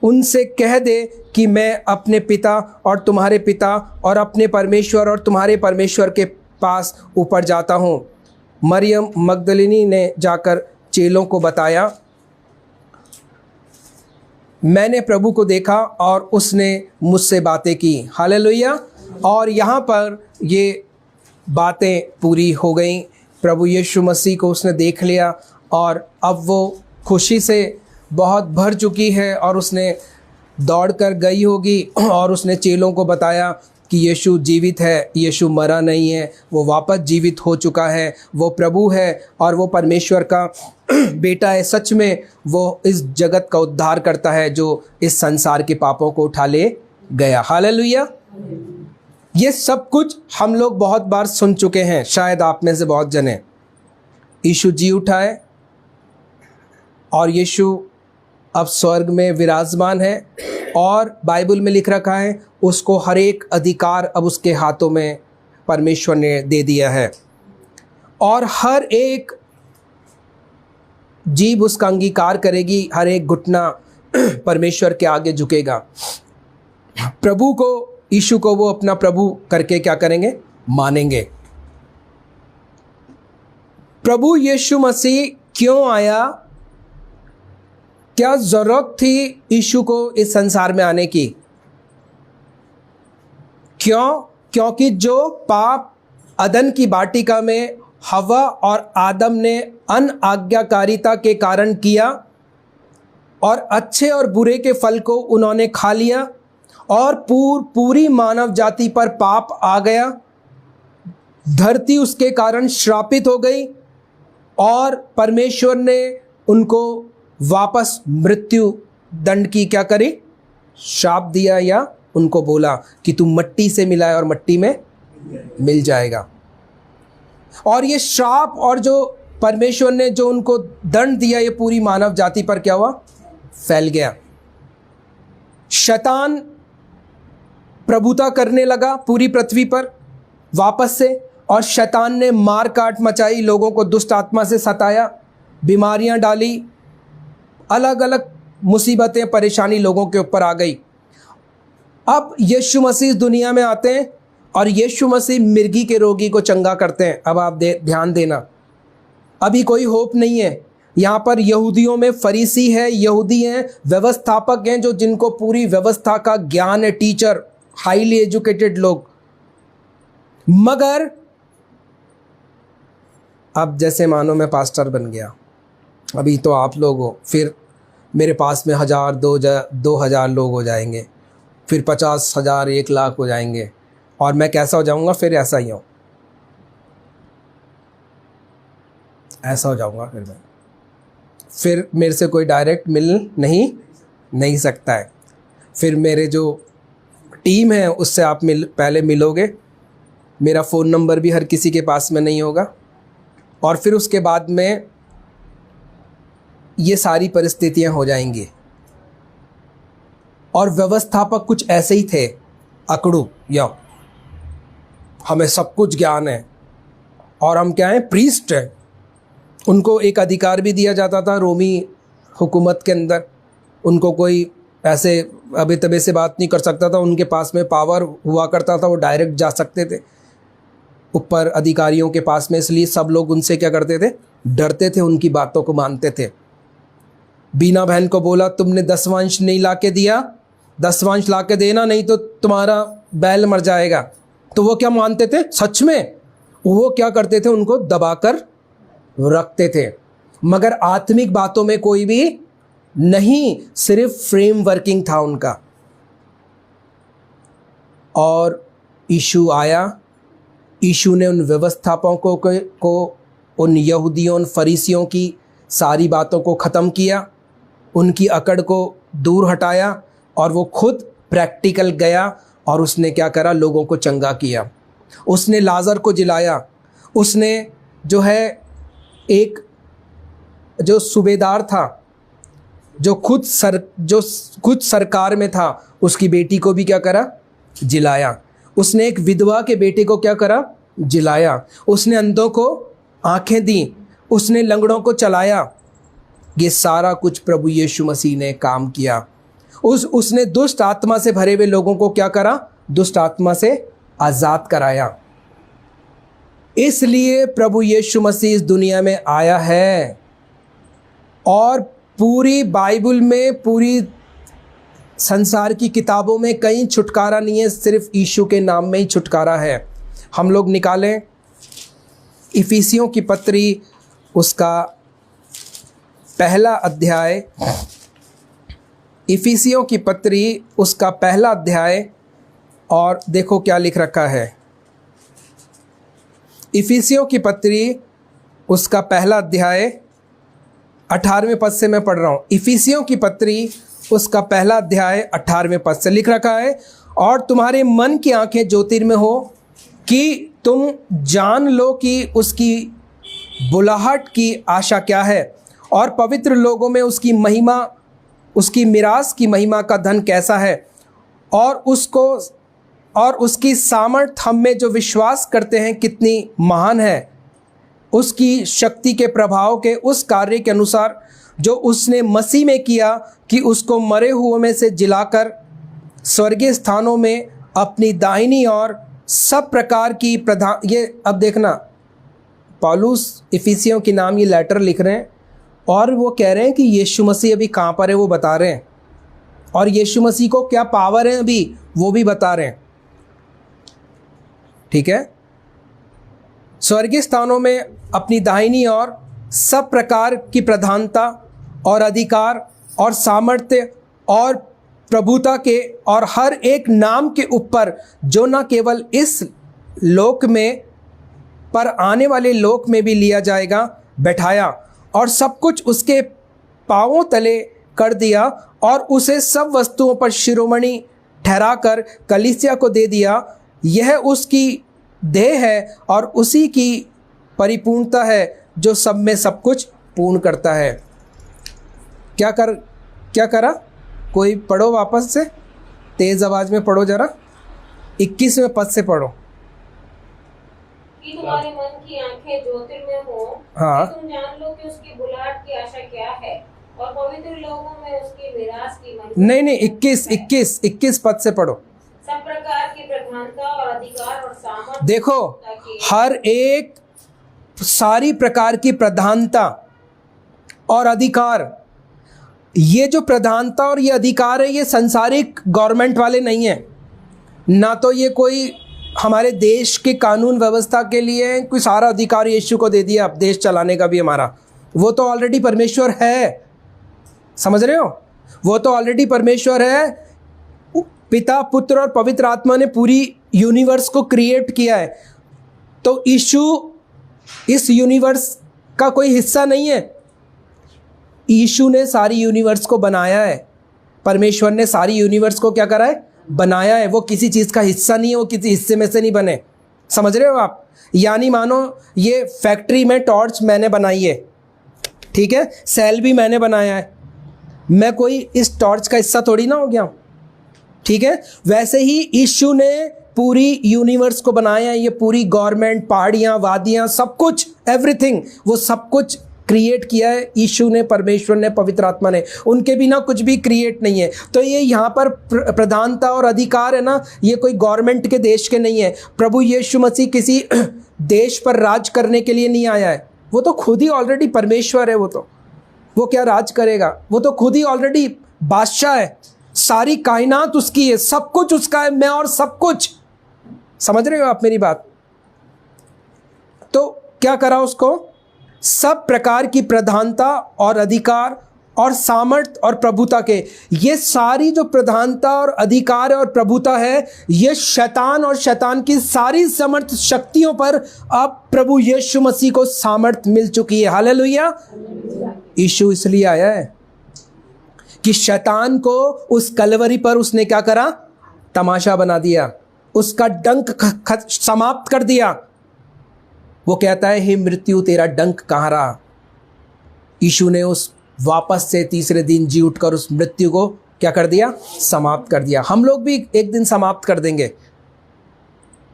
उनसे कह दे कि मैं अपने पिता और तुम्हारे पिता और अपने परमेश्वर और तुम्हारे परमेश्वर के पास ऊपर जाता हूँ। मरियम मगदलिनी ने जाकर चेलों को बताया, मैंने प्रभु को देखा और उसने मुझसे बातें की। हालेलुया। और यहाँ पर ये बातें पूरी हो गई। प्रभु यीशु मसीह को उसने देख लिया और अब वो खुशी से बहुत भर चुकी है और उसने दौड़कर गई होगी और उसने चेलों को बताया कि यीशु जीवित है, यीशु मरा नहीं है, वो वापस जीवित हो चुका है, वो प्रभु है और वो परमेश्वर का बेटा है। सच में वो इस जगत का उद्धार करता है जो इस संसार के पापों को उठा ले गया। हालेलुया। ये सब कुछ हम लोग बहुत बार सुन चुके हैं, शायद आप में से बहुत जने। यीशु जी उठा है और यीशु अब स्वर्ग में विराजमान है और बाइबल में लिख रखा है उसको हर एक अधिकार अब उसके हाथों में परमेश्वर ने दे दिया है और हर एक जीभ उसका अंगीकार करेगी, हर एक घुटना परमेश्वर के आगे झुकेगा। प्रभु को, यीशु को वो अपना प्रभु करके क्या करेंगे? मानेंगे। प्रभु यीशु मसीह क्यों आया? क्या जरूरत थी यीशु को इस संसार में आने की? क्यों? क्योंकि जो पाप अदन की वाटिका में हवा और आदम ने अनआज्ञाकारिता के कारण किया और अच्छे और बुरे के फल को उन्होंने खा लिया और पूरी मानव जाति पर पाप आ गया। धरती उसके कारण श्रापित हो गई और परमेश्वर ने उनको वापस मृत्यु दंड की क्या करी? श्राप दिया या उनको बोला कि तू मट्टी से मिला है और मट्टी में मिल जाएगा। और ये श्राप और जो परमेश्वर ने जो उनको दंड दिया ये पूरी मानव जाति पर क्या हुआ? फैल गया। शैतान प्रभुता करने लगा पूरी पृथ्वी पर वापस से और शैतान ने मार काट मचाई, लोगों को दुष्ट आत्मा से सताया, बीमारियां डाली, अलग अलग मुसीबतें परेशानी लोगों के ऊपर आ गई। अब यीशु मसीह दुनिया में आते हैं और यीशु मसीह मिर्गी के रोगी को चंगा करते हैं। अब आप ध्यान देना, अभी कोई होप नहीं है। यहाँ पर यहूदियों में फरीसी है, यहूदी हैं, व्यवस्थापक हैं, जो जिनको पूरी व्यवस्था का ज्ञान है, टीचर, हाईली एजुकेटेड लोग। मगर अब जैसे मानो मैं पास्टर बन गया, अभी तो आप लोग हो, फिर मेरे पास में 1000 2000 लोग हो जाएंगे, फिर 50,000 1 लाख हो जाएंगे और मैं कैसा हो जाऊंगा? फिर ऐसा ही हूँ, ऐसा हो जाऊंगा। फिर मेरे से कोई डायरेक्ट मिल नहीं सकता है। फिर मेरे जो टीम है उससे आप पहले मिलोगे, मेरा फ़ोन नंबर भी हर किसी के पास में नहीं होगा और फिर उसके बाद में ये सारी परिस्थितियां हो जाएंगी। और व्यवस्थापक कुछ ऐसे ही थे, अकड़ू, या हमें सब कुछ ज्ञान है और हम क्या हैं? प्रीस्ट हैं। उनको एक अधिकार भी दिया जाता था रोमी हुकूमत के अंदर, उनको कोई ऐसे अबे तबे से बात नहीं कर सकता था, उनके पास में पावर हुआ करता था, वो डायरेक्ट जा सकते थे ऊपर अधिकारियों के पास में। इसलिए सब लोग उनसे क्या करते थे? डरते थे, उनकी बातों को मानते थे। बीना बहन को बोला तुमने 10वां अंश नहीं ला के दिया 10वांश ला के देना, नहीं तो तुम्हारा बैल मर जाएगा। तो वो क्या मानते थे? सच में वो क्या करते थे? उनको दबाकर रखते थे, मगर आत्मिक बातों में कोई भी नहीं, सिर्फ फ्रेम वर्किंग था उनका। और यीशु आया, यीशु ने उन व्यवस्थापकों को उन यहूदियों, उन फरीसियों की सारी बातों को ख़त्म किया, उनकी अकड़ को दूर हटाया, और वो खुद प्रैक्टिकल गया और उसने क्या करा? लोगों को चंगा किया। उसने लाजर को जिलाया। उसने जो है एक जो सूबेदार था, जो खुद सरकार में था, उसकी बेटी को भी क्या करा? जिलाया। उसने एक विधवा के बेटे को क्या करा? जिलाया। उसने अंधों को आंखें दी, उसने लंगड़ों को चलाया। ये सारा कुछ प्रभु यीशु मसीह ने काम किया। उसने दुष्ट आत्मा से भरे हुए लोगों को क्या करा? दुष्ट आत्मा से आज़ाद कराया। इसलिए प्रभु यीशु मसीह इस दुनिया में आया है। और पूरी बाइबल में, पूरी संसार की किताबों में कहीं छुटकारा नहीं है, सिर्फ यीशु के नाम में ही छुटकारा है। हम लोग निकालें इफिसियों की पत्री, उसका पहला अध्याय, इफिसियों की पत्री उसका पहला अध्याय, और देखो क्या लिख रखा है। इफिसियों की पत्री उसका पहला अध्याय 18वें पद से मैं पढ़ रहा हूँ। इफिसियों की पत्री उसका पहला अध्याय 18वें पद से लिख रखा है, और तुम्हारे मन की आंखें ज्योतिर्मय हो कि तुम जान लो कि उसकी बुलाहट की आशा क्या है, और पवित्र लोगों में उसकी महिमा, उसकी मिरास की महिमा का धन कैसा है, और उसकी सामर्थ हम में जो विश्वास करते हैं कितनी महान है, उसकी शक्ति के प्रभाव के उस कार्य के अनुसार जो उसने मसीह में किया, कि उसको मरे हुओं में से जिलाकर स्वर्गीय स्थानों में अपनी दाहिनी और सब प्रकार की प्रधान। ये अब देखना, पौलुस इफिसियों के नाम ये लेटर लिख रहे हैं, और वो कह रहे हैं कि यीशु मसीह अभी कहाँ पर है वो बता रहे हैं, और यीशु मसीह को क्या पावर है अभी वो भी बता रहे हैं। ठीक है? स्वर्गीय स्थानों में अपनी दाहिनी और सब प्रकार की प्रधानता और अधिकार और सामर्थ्य और प्रभुता के और हर एक नाम के ऊपर, जो न केवल इस लोक में पर आने वाले लोक में भी लिया जाएगा, बैठाया, और सब कुछ उसके पांवों तले कर दिया, और उसे सब वस्तुओं पर शिरोमणि ठहराकर कलीसिया को दे दिया। यह उसकी देह है और उसी की परिपूर्णता है, जो सब में सब कुछ पूर्ण करता है। क्या करा? कोई पढ़ो वापस से, तेज आवाज में पढ़ो जरा, 21वें पद से पढ़ो। कि तुम्हारे मन की आंखें ज्योतिर्मय हो, हाँ, कि तुम जान लो कि उसकी बुलाहट की आशा क्या है, और पवित्र लोगों में उसकी मिरास की महिमा। नहीं, 21 पद से पढ़ो। सब प्रकार की प्रधानता और अधिकार और सामर्थ्य। देखो, हर एक सारी प्रकार की प्रधानता और अधिकार, ये जो प्रधानता और ये अधिकार है, ये संसारिक गवर्नमेंट वाले नहीं है, ना तो ये कोई हमारे देश के कानून व्यवस्था के लिए कोई सारा अधिकार यीशु को दे दिया अब देश चलाने का भी हमारा। वो तो ऑलरेडी परमेश्वर है, समझ रहे हो? वो तो ऑलरेडी परमेश्वर है। पिता, पुत्र और पवित्र आत्मा ने पूरी यूनिवर्स को क्रिएट किया है, तो यीशु इस यूनिवर्स का कोई हिस्सा नहीं है। यीशु ने सारी यूनिवर्स को बनाया है। परमेश्वर ने सारी यूनिवर्स को क्या करा है? बनाया है। वो किसी चीज़ का हिस्सा नहीं है, वो किसी हिस्से में से नहीं बने। समझ रहे हो आप? यानी मानो ये फैक्ट्री में टॉर्च मैंने बनाई है, ठीक है, सेल भी मैंने बनाया है, मैं कोई इस टॉर्च का हिस्सा थोड़ी ना हो गया, ठीक है? वैसे ही यीशु ने पूरी यूनिवर्स को बनाया है। ये पूरी गवर्नमेंट, पहाड़ियाँ, वादियाँ, सब कुछ, एवरीथिंग, वो सब कुछ क्रिएट किया है यीशु ने, परमेश्वर ने, पवित्र आत्मा ने। उनके बिना कुछ भी क्रिएट नहीं है। तो ये यहाँ पर प्रधानता और अधिकार है ना, ये कोई गवर्नमेंट के, देश के नहीं है। प्रभु यीशु मसीह किसी देश पर राज करने के लिए नहीं आया है। वो तो खुद ही ऑलरेडी परमेश्वर है। वो क्या राज करेगा? वो तो खुद ही ऑलरेडी बादशाह है। सारी कायनात उसकी है, सब कुछ उसका है, मैं और सब कुछ। समझ रहे हो आप मेरी बात? तो क्या करा उसको? सब प्रकार की प्रधानता और अधिकार और सामर्थ और प्रभुता के, ये सारी जो प्रधानता और अधिकार और प्रभुता है, ये शैतान और शैतान की सारी समर्थ शक्तियों पर अब प्रभु यीशु मसीह को सामर्थ मिल चुकी है। हालेलुया। यीशु इसलिए आया है कि शैतान को उस कलवरी पर उसने क्या करा? तमाशा बना दिया, उसका डंक समाप्त कर दिया। वो कहता है, हे मृत्यु तेरा डंक कहाँ रहा? यीशु ने उस वापस से तीसरे दिन जी उठकर उस मृत्यु को क्या कर दिया? समाप्त कर दिया। हम लोग भी एक दिन समाप्त कर देंगे।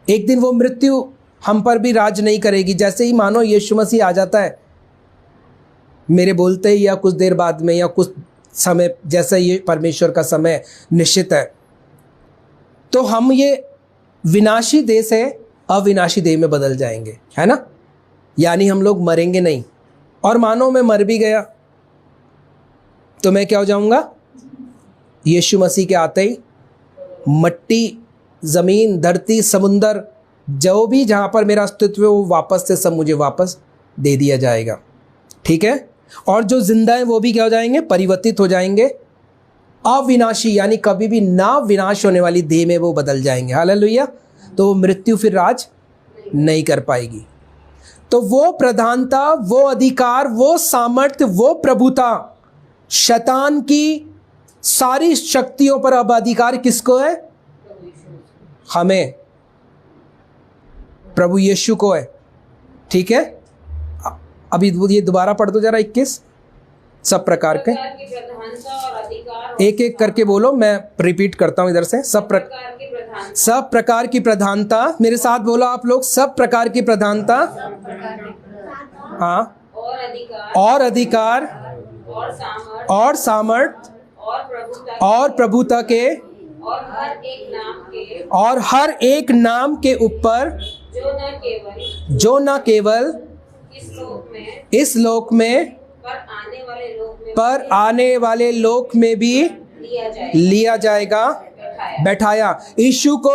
एक दिन वो मृत्यु हम पर भी राज नहीं करेगी। जैसे ही मानो यीशु मसीह आ जाता है, मेरे बोलते ही या कुछ देर बाद में या कुछ समय, जैसे ये परमेश्वर का समय निश्चित है, तो हम ये विनाशी देह से अविनाशी देह में बदल जाएंगे, है ना? यानी हम लोग मरेंगे नहीं। और मानो मैं मर भी गया तो मैं क्या हो जाऊंगा? यीशु मसीह के आते ही मट्टी, ज़मीन, धरती, समुंदर, जो भी जहाँ पर मेरा अस्तित्व है, वो वापस से सब मुझे वापस दे दिया जाएगा। ठीक है? और जो जिंदा है वो भी क्या हो जाएंगे? परिवर्तित हो जाएंगे। अविनाशी यानी कभी भी ना विनाश होने वाली देह में वो बदल जाएंगे। हालेलुया। तो वो मृत्यु फिर राज नहीं कर पाएगी। तो वो प्रधानता, वो अधिकार, वो सामर्थ्य, वो प्रभुता, शैतान की सारी शक्तियों पर अब अधिकार किसको है? हमें, प्रभु यीशु को है। ठीक है? अभी ये दोबारा पढ़ दो जरा 21। सब प्रकार के, एक एक करके बोलो, मैं रिपीट करता हूं इधर से। सब प्रकार की प्रधानता, मेरे साथ बोलो आप लोग, सब प्रकार की प्रधानता, हाँ, और अधिकार और सामर्थ और प्रभुता के और हर एक नाम के ऊपर, जो न केवल इस लोक में पर आने वाले लोक में भी लिया जाएगा, बैठाया। यीशु को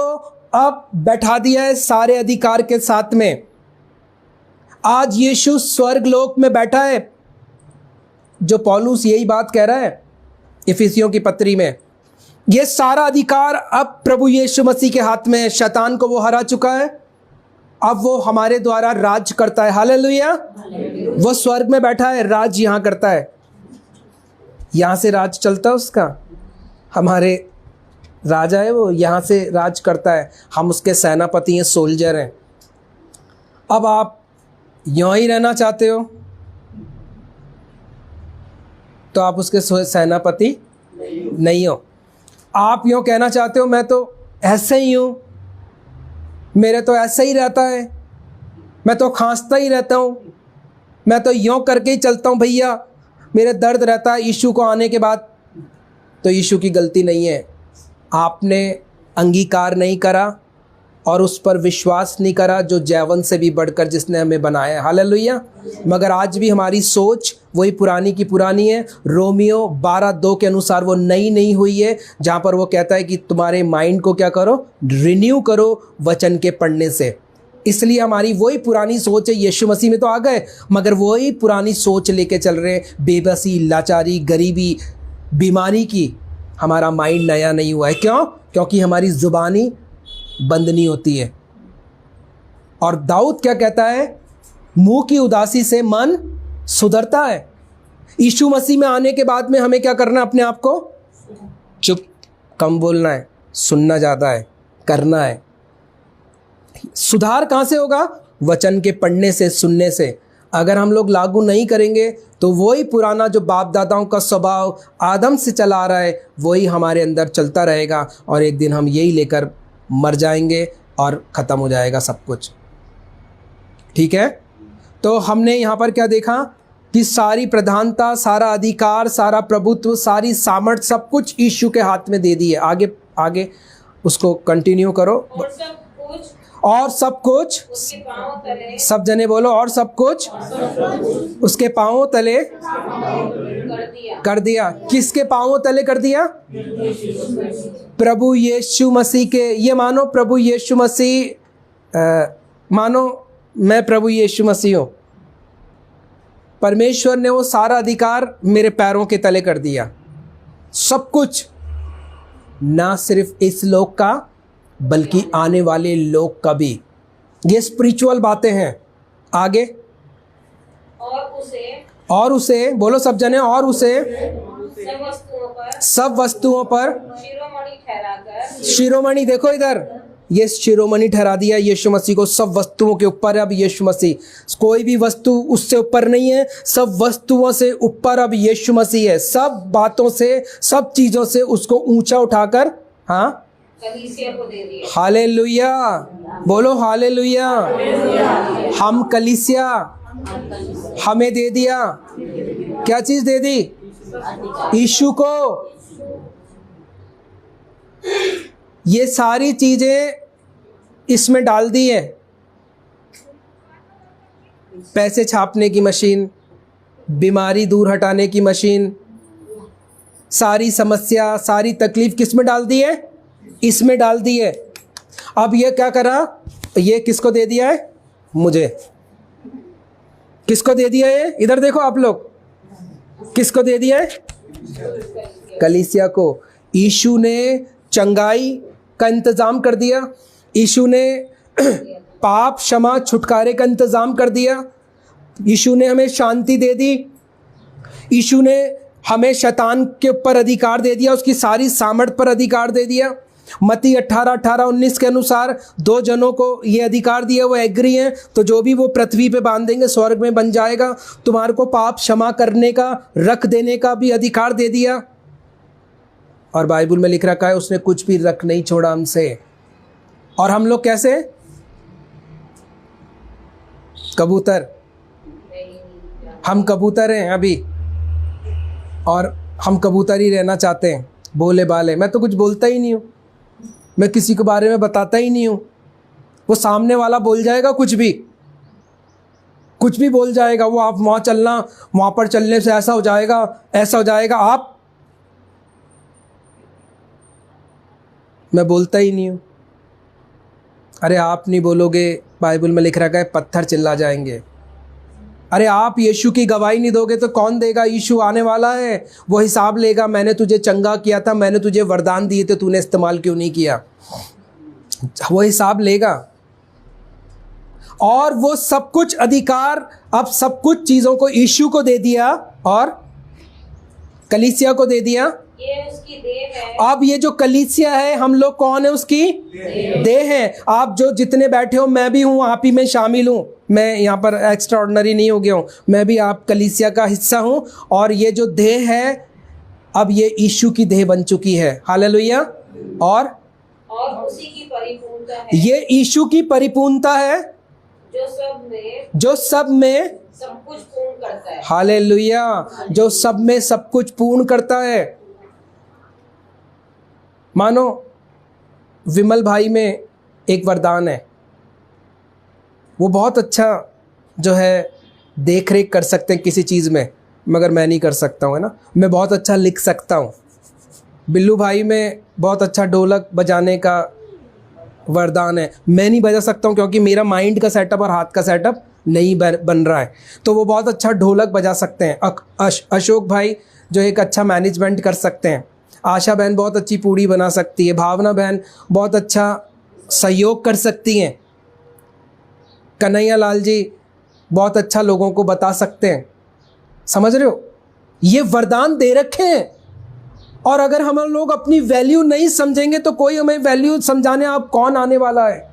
अब बैठा दिया है सारे अधिकार के साथ में। आज यीशु स्वर्ग लोक में बैठा है। जो पौलुस यही बात कह रहा है इफिसियों की पत्री में, ये सारा अधिकार अब प्रभु यीशु मसीह के हाथ में है। शैतान को वो हरा चुका है, अब वो हमारे द्वारा राज करता है। हालेलुया। वो स्वर्ग में बैठा है, राज यहाँ करता है, यहाँ से राज चलता है उसका। हमारे राजा है वो, यहाँ से राज करता है। हम उसके सेनापति हैं, सोल्जर हैं। अब आप यूं ही रहना चाहते हो तो आप उसके सेनापति नहीं हो। आप यूं कहना चाहते हो मैं तो ऐसे ही हूँ, मेरे तो ऐसा ही रहता है, मैं तो खांसता ही रहता हूँ, मैं तो यूं करके ही चलता हूँ भैया, मेरे दर्द रहता है यीशु को आने के बाद। तो यीशु की गलती नहीं है, आपने अंगीकार नहीं करा और उस पर विश्वास नहीं करा जो जैवन से भी बढ़कर जिसने हमें बनाया है। हालेलुया। मगर आज भी हमारी सोच वही पुरानी की पुरानी है। रोमियो 12:2 के अनुसार वो नई नहीं हुई है, जहाँ पर वो कहता है कि तुम्हारे माइंड को क्या करो? रिन्यू करो वचन के पढ़ने से। इसलिए हमारी वही पुरानी सोच है। यीशु मसीह में तो आ गए मगर वही पुरानी सोच लेके चल रहे, बेबसी, लाचारी, गरीबी, बीमारी की। हमारा माइंड नया नहीं हुआ है। क्यों? क्योंकि हमारी ज़ुबानी बंद नहीं होती है। और दाऊद क्या कहता है? मुंह की उदासी से मन सुधरता है। यीशु मसीह में आने के बाद में हमें क्या करना है? अपने आप को चुप कम बोलना है, सुनना ज़्यादा है, करना है। सुधार कहाँ से होगा? वचन के पढ़ने से, सुनने से। अगर हम लोग लागू नहीं करेंगे तो वही पुराना जो बाप दादाओं का स्वभाव आदम से चला आ रहा है वही हमारे अंदर चलता रहेगा और एक दिन हम यही लेकर मर जाएंगे और ख़त्म हो जाएगा सब कुछ। ठीक है? तो हमने यहाँ पर क्या देखा कि सारी प्रधानता, सारा अधिकार, सारा प्रभुत्व, सारी सामर्थ, सब कुछ यीशु के हाथ में दे दी है। आगे आगे उसको कंटिन्यू करो। और सब कुछ और सब कुछ, उसके पांव तले सब जने बोलो, और सब कुछ उसके पांवों तले कर दिया। किसके पांवों तले कर दिया? प्रभु यीशु मसीह के। ये मानो प्रभु यीशु मसीह, मानो मैं प्रभु यीशु मसीह हूँ। परमेश्वर ने वो सारा अधिकार मेरे पैरों के तले कर दिया, सब कुछ, ना सिर्फ इस लोक का बल्कि आने वाले लोक का भी। ये स्पिरिचुअल बातें हैं। आगे, और उसे बोलो सब जने, और उसे सब वस्तुओं पर शिरोमणि ठहराकर, शिरोमणि, देखो इधर, ये शिरोमणि ठहरा दिया यीशु मसीह को। सब वस्तुओं के ऊपर है अब यीशु मसीह, कोई भी वस्तु उससे ऊपर नहीं है। सब वस्तुओं से ऊपर अब यीशु मसीह है। सब बातों से, सब चीजों से उसको ऊंचा उठाकर, हाँ, कलीसिया को दे दिया। हालेलुया, बोलो हालेलुया। हम कलीसिया, हमें दे दिया। क्या चीज दे दी? यीशु को। ये सारी चीजें इसमें डाल दी है। पैसे छापने की मशीन, बीमारी दूर हटाने की मशीन, सारी समस्या, सारी तकलीफ किस में डाल दी है? इसमें डाल दी है। अब ये क्या करा? ये किसको दे दिया है? मुझे। किसको दे दिया है? इधर देखो आप लोग, किसको दे दिया है? कलीसिया को। यीशु ने चंगाई का इंतजाम कर दिया। यीशु ने पाप क्षमा छुटकारे का इंतजाम कर दिया। यीशु ने हमें शांति दे दी। यीशु ने हमें शैतान के ऊपर अधिकार दे दिया, उसकी सारी सामर्थ पर अधिकार दे दिया। मत्ती 18:18-19 के अनुसार 2 जनों को ये अधिकार दिया, वो एग्री हैं, तो जो भी वो पृथ्वी पे बांधेंगे स्वर्ग में बन जाएगा। तुम्हारे को पाप क्षमा करने का, रख देने का भी अधिकार दे दिया। और बाइबल में लिख रखा है उसने कुछ भी रख नहीं छोड़ा हमसे। और हम लोग कैसे? कबूतर। हम कबूतर हैं अभी, और हम कबूतर ही रहना चाहते हैं, बोले बाले। मैं तो कुछ बोलता ही नहीं हूँ, मैं किसी के बारे में बताता ही नहीं हूँ। वो सामने वाला बोल जाएगा, कुछ भी बोल जाएगा। वो आप वहाँ चलना, वहाँ पर चलने से ऐसा हो जाएगा, ऐसा हो जाएगा। आप, मैं बोलता ही नहीं हूँ। अरे आप नहीं बोलोगे, बाइबल में लिख रखा है पत्थर चिल्ला जाएंगे। अरे आप यीशु की गवाही नहीं दोगे तो कौन देगा? यीशु आने वाला है, वो हिसाब लेगा। मैंने तुझे चंगा किया था, मैंने तुझे वरदान दिए थे, तूने इस्तेमाल क्यों नहीं किया? वो हिसाब लेगा। और वो सब कुछ अधिकार, अब सब कुछ चीज़ों को यीशु को दे दिया और कलीसिया को दे दिया। ये उसकी देह है। अब ये जो कलीसिया है, हम लोग कौन है? उसकी देह है। आप जो जितने बैठे हो, मैं भी हूँ, आप ही में शामिल हूँ। मैं यहाँ पर एक्स्ट्रा ऑर्डिनरी नहीं हो गया हूँ, मैं भी आप कलीसिया का हिस्सा हूँ। और ये जो देह है, अब ये यीशु की देह बन चुकी है। हालेलुया। और उसी की परिपूर्णता है। ये यीशु की परिपूर्णता है जो सब में सब कुछ पूर्ण करता है। हालेलुया। जो सब में सब कुछ पूर्ण करता है। मानो विमल भाई में एक वरदान है, वो बहुत अच्छा जो है देख रेख कर सकते हैं किसी चीज़ में, मगर मैं नहीं कर सकता हूँ, है ना। मैं बहुत अच्छा लिख सकता हूँ। बिल्लू भाई में बहुत अच्छा ढोलक बजाने का वरदान है, मैं नहीं बजा सकता हूँ क्योंकि मेरा माइंड का सेटअप और हाथ का सेटअप नहीं बन रहा है। तो वो बहुत अच्छा ढोलक बजा सकते हैं। अशोक भाई जो एक अच्छा मैनेजमेंट कर सकते हैं। आशा बहन बहुत अच्छी पूड़ी बना सकती है। भावना बहन बहुत अच्छा सहयोग कर सकती हैं। कन्हैया लाल जी बहुत अच्छा लोगों को बता सकते हैं। समझ रहे हो? ये वरदान दे रखे हैं। और अगर हम लोग अपनी वैल्यू नहीं समझेंगे तो कोई हमें वैल्यू समझाने आप कौन आने वाला है?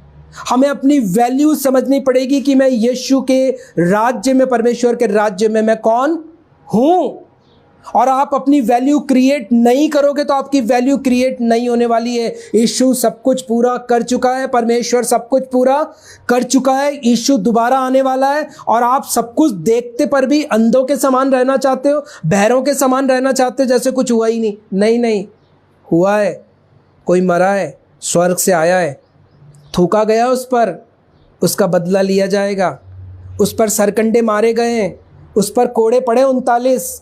हमें अपनी वैल्यू समझनी पड़ेगी कि मैं यीशु के राज्य में, परमेश्वर के राज्य में मैं कौन हूँ। और आप अपनी वैल्यू क्रिएट नहीं करोगे तो आपकी वैल्यू क्रिएट नहीं होने वाली है। यीशु सब कुछ पूरा कर चुका है, परमेश्वर सब कुछ पूरा कर चुका है। यीशु दोबारा आने वाला है और आप सब कुछ देखते पर भी अंधों के समान रहना चाहते हो, बहरों के समान रहना चाहते हो, जैसे कुछ हुआ ही नहीं। नहीं हुआ है। कोई मरा है, स्वर्ग से आया है। थूका गया उस पर, उसका बदला लिया जाएगा। उस पर सरकंडे मारे गए हैं, उस पर कोड़े पड़े 39,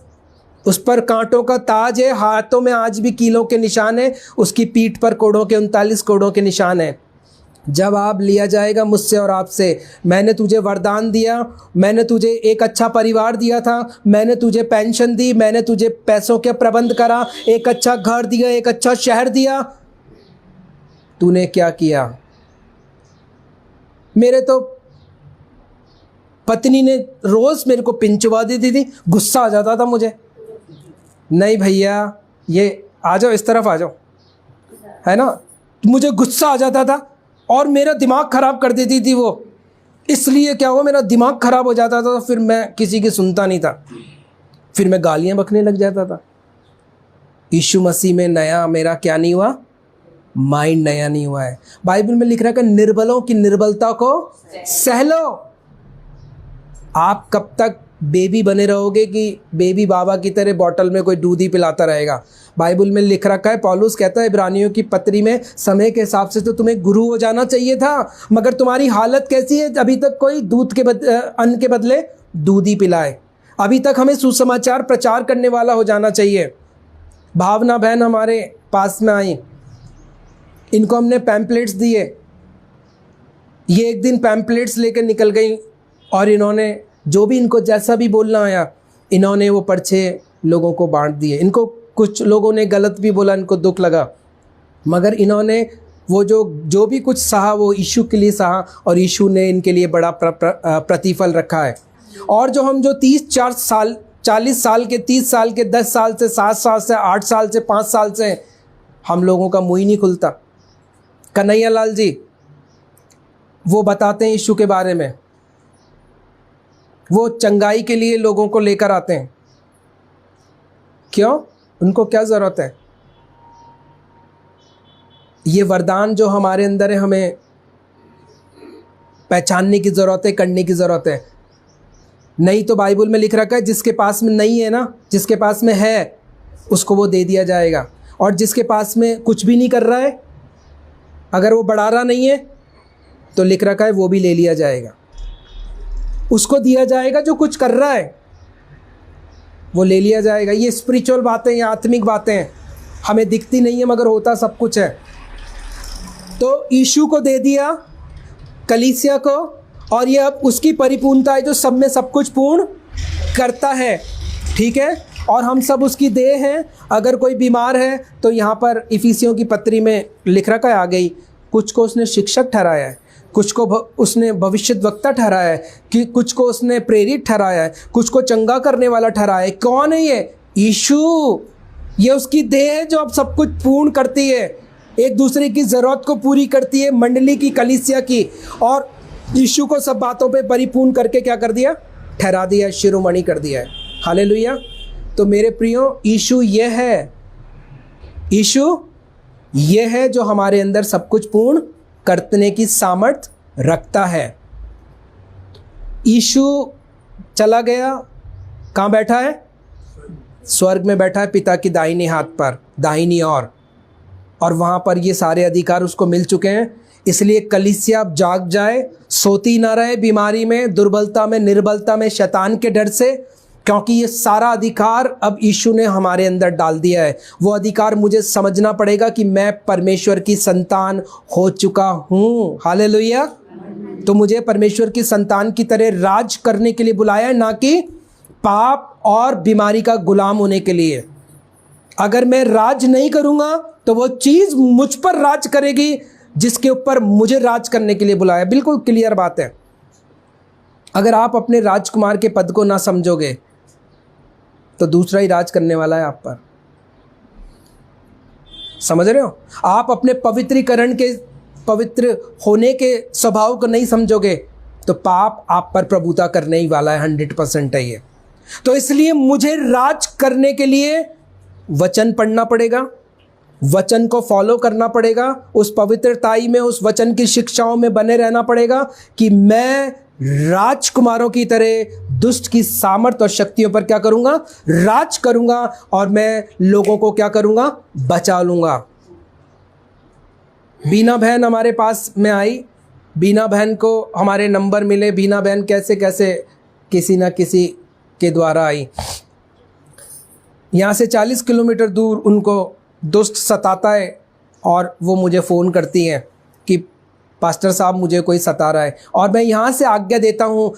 उस पर कांटों का ताज है, हाथों में आज भी कीलों के निशान है, उसकी पीठ पर कोड़ों के 39 कोड़ों के निशान है। जब आप लिया जाएगा मुझसे और आपसे, मैंने तुझे वरदान दिया, मैंने तुझे एक अच्छा परिवार दिया था, मैंने तुझे पेंशन दी, मैंने तुझे पैसों के प्रबंध करा, एक अच्छा घर दिया, एक अच्छा शहर दिया, तूने क्या किया? मेरे तो पत्नी ने रोज़ मेरे को पिंचवा दी थी, गुस्सा आ जाता था मुझे। नहीं भैया, ये आ जाओ, इस तरफ आ जाओ, है ना, मुझे गुस्सा आ जाता था और मेरा दिमाग ख़राब कर देती थी वो। इसलिए क्या हुआ, मेरा दिमाग ख़राब हो जाता था, तो फिर मैं किसी की सुनता नहीं था, फिर मैं गालियाँ बकने लग जाता था। यीशु मसीह में नया मेरा क्या नहीं हुआ? माइंड नया नहीं हुआ है। बाइबल में लिख रहा है कि निर्बलों की निर्बलता को सह लो। आप कब तक बेबी बने रहोगे कि बेबी बाबा की तरह बॉटल में कोई दूध ही पिलाता रहेगा? बाइबल में लिख रखा है, पौलुस कहता है इब्रानियों की पत्री में, समय के हिसाब से तो तुम्हें गुरु हो जाना चाहिए था, मगर तुम्हारी हालत कैसी है? अभी तक कोई अन्न के बदले दूध ही पिलाए। अभी तक हमें सुसमाचार प्रचार करने वाला हो जाना चाहिए। भावना बहन हमारे पास में आई, इनको हमने पैम्पलेट्स दिए, ये एक दिन पैम्पलेट्स लेकर निकल गई और इन्होंने जो भी इनको जैसा भी बोलना आया, इन्होंने वो पर्चे लोगों को बांट दिए। इनको कुछ लोगों ने गलत भी बोला, इनको दुख लगा, मगर इन्होंने वो जो भी कुछ सहा वो यीशु के लिए सहा और यीशु ने इनके लिए बड़ा प्रतिफल रखा है। और जो 30 साल 40 साल के, 30 साल के, 10 साल से, 7 साल से, 8 साल से, 5 साल से हम लोगों का मुँह ही नहीं खुलता। कन्हैया लाल जी वो बताते हैं यीशु के बारे में, वो चंगाई के लिए लोगों को लेकर आते हैं। क्यों? उनको क्या ज़रूरत है? ये वरदान जो हमारे अंदर है, हमें पहचानने की ज़रूरत है, करने की ज़रूरत है। नहीं तो बाइबल में लिख रखा है, जिसके पास में नहीं है ना, जिसके पास में है उसको वो दे दिया जाएगा, और जिसके पास में कुछ भी नहीं कर रहा है, अगर वो बढ़ा रहा नहीं है, तो लिख रखा है वो भी ले लिया जाएगा। उसको दिया जाएगा जो कुछ कर रहा है, वो ले लिया जाएगा। ये स्पिरिचुअल बातें, ये आत्मिक बातें हैं, हमें दिखती नहीं है मगर होता सब कुछ है। तो यीशु को दे दिया, कलीसिया को, और ये अब उसकी परिपूर्णता है जो सब में सब कुछ पूर्ण करता है। ठीक है, और हम सब उसकी देह हैं। अगर कोई बीमार है तो यहाँ पर इफिसियों की पत्री में लिख रखा है, आ गई, कुछ को उसने शिक्षक ठहराया है, कुछ को उसने भविष्यद्वक्ता ठहराया है, कि कुछ को उसने प्रेरित ठहराया है, कुछ को चंगा करने वाला ठहराया है। कौन है ये? यीशु। ये उसकी देह है जो अब सब कुछ पूर्ण करती है, एक दूसरे की ज़रूरत को पूरी करती है, मंडली की, कलीसिया की। और यीशु को सब बातों पे परिपूर्ण करके क्या कर दिया? ठहरा दिया, शिरोमणि कर दिया है। हालेलुया। तो मेरे प्रियो, यीशु ये है, यीशु ये है जो हमारे अंदर सब कुछ पूर्ण करने की सामर्थ्य रखता है। यीशु चला गया, कहाँ बैठा है? स्वर्ग में बैठा है, पिता की दाहिनी हाथ पर, दाहिनी ओर, और वहाँ पर ये सारे अधिकार उसको मिल चुके हैं। इसलिए कलीसिया अब जाग जाए, सोती ना रहे बीमारी में, दुर्बलता में, निर्बलता में, शैतान के डर से, क्योंकि ये सारा अधिकार अब यीशु ने हमारे अंदर डाल दिया है। वो अधिकार मुझे समझना पड़ेगा कि मैं परमेश्वर की संतान हो चुका हूँ। हालेलुया। तो मुझे परमेश्वर की संतान की तरह राज करने के लिए बुलाया है, ना कि पाप और बीमारी का गुलाम होने के लिए। अगर मैं राज नहीं करूँगा तो वो चीज़ मुझ पर राज करेगी जिसके ऊपर मुझे राज करने के लिए बुलाया। बिल्कुल क्लियर बात है। अगर आप अपने राजकुमार के पद को ना समझोगे तो दूसरा ही राज करने वाला है आप पर। समझ रहे हो? आप अपने पवित्रीकरण के, पवित्र होने के स्वभाव को नहीं समझोगे तो पाप आप पर प्रभुता करने ही वाला है। 100% है ये। तो इसलिए मुझे राज करने के लिए वचन पढ़ना पड़ेगा, वचन को फॉलो करना पड़ेगा, उस पवित्रताई में, उस वचन की शिक्षाओं में बने रहना पड़ेगा कि मैं राजकुमारों की तरह दुष्ट की सामर्थ्य और शक्तियों पर क्या करूंगा? राज करूंगा, और मैं लोगों को क्या करूंगा? बचा लूंगा। बीना बहन हमारे पास में आई। बीना बहन को हमारे नंबर मिले। बीना बहन कैसे कैसे किसी ना किसी के द्वारा आई। यहाँ से 40 किलोमीटर दूर उनको दुष्ट सताता है और वो मुझे फ़ोन करती हैं कि पास्टर साहब मुझे कोई सता रहा है। और मैं यहाँ से आज्ञा देता हूँ,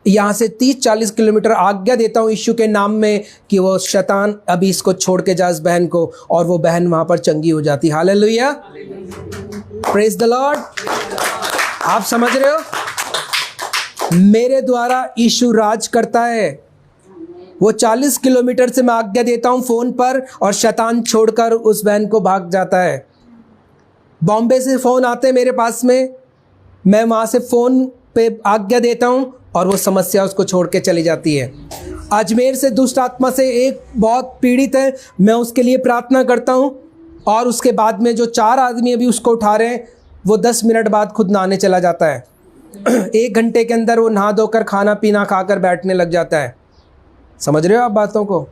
यहाँ से 30-40 किलोमीटर आज्ञा देता हूँ यीशु के नाम में कि वो शैतान अभी इसको छोड़ के जा इस बहन को, और वो बहन वहाँ पर चंगी हो जाती। Hallelujah, praise the Lord. आप समझ रहे हो, मेरे द्वारा यीशु राज करता है। वो 40 किलोमीटर से मैं आज्ञा देता हूँ फ़ोन पर और शैतान छोड़कर उस बहन को भाग जाता है। बॉम्बे से फ़ोन आते हैं मेरे पास में, मैं वहाँ से फ़ोन पे आज्ञा देता हूँ और वो समस्या उसको छोड़ के चली जाती है। अजमेर से दुष्ट आत्मा से एक बहुत पीड़ित है, मैं उसके लिए प्रार्थना करता हूँ और उसके बाद में जो 4 आदमी अभी उसको उठा रहे हैं वो 10 मिनट बाद खुद नहाने चला जाता है। 1 घंटे के अंदर वो नहा धोकर खाना पीना खाकर बैठने लग जाता है। समझ रहे हो आप बातों को?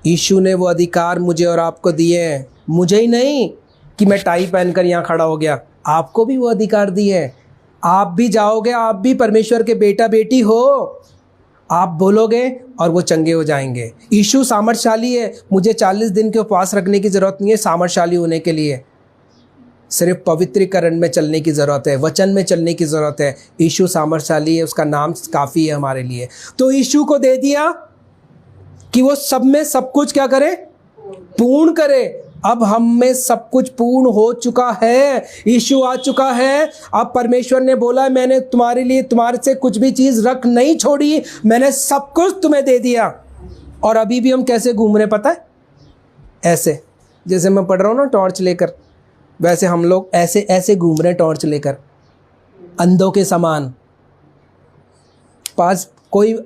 यीशु ने वो अधिकार मुझे और आपको दिए हैं। मुझे ही नहीं कि मैं टाई पहनकर यहाँ खड़ा हो गया, आपको भी वो अधिकार दिए हैं। आप भी जाओगे, आप भी परमेश्वर के बेटा बेटी हो, आप बोलोगे और वो चंगे हो जाएंगे। यीशु सामर्थशाली है। मुझे 40 दिन के उपवास रखने की ज़रूरत नहीं है सामर्थशाली होने के लिए। सिर्फ पवित्रीकरण में चलने की ज़रूरत है, वचन में चलने की ज़रूरत है। यीशु सामर्थशाली है, उसका नाम काफ़ी है हमारे लिए। तो यीशु को दे दिया कि वो सब में सब कुछ क्या करे, पूर्ण करे। अब हम में सब कुछ पूर्ण हो चुका है, यीशु आ चुका है। अब परमेश्वर ने बोला मैंने तुम्हारे लिए, तुम्हारे से कुछ भी चीज़ रख नहीं छोड़ी, मैंने सब कुछ तुम्हें दे दिया। और अभी भी हम कैसे घूम रहे पता है? ऐसे जैसे मैं पढ़ रहा हूँ ना टॉर्च लेकर, वैसे हम लोग ऐसे ऐसे घूम रहे हैं टॉर्च लेकर, अंधों के समान। पास कोई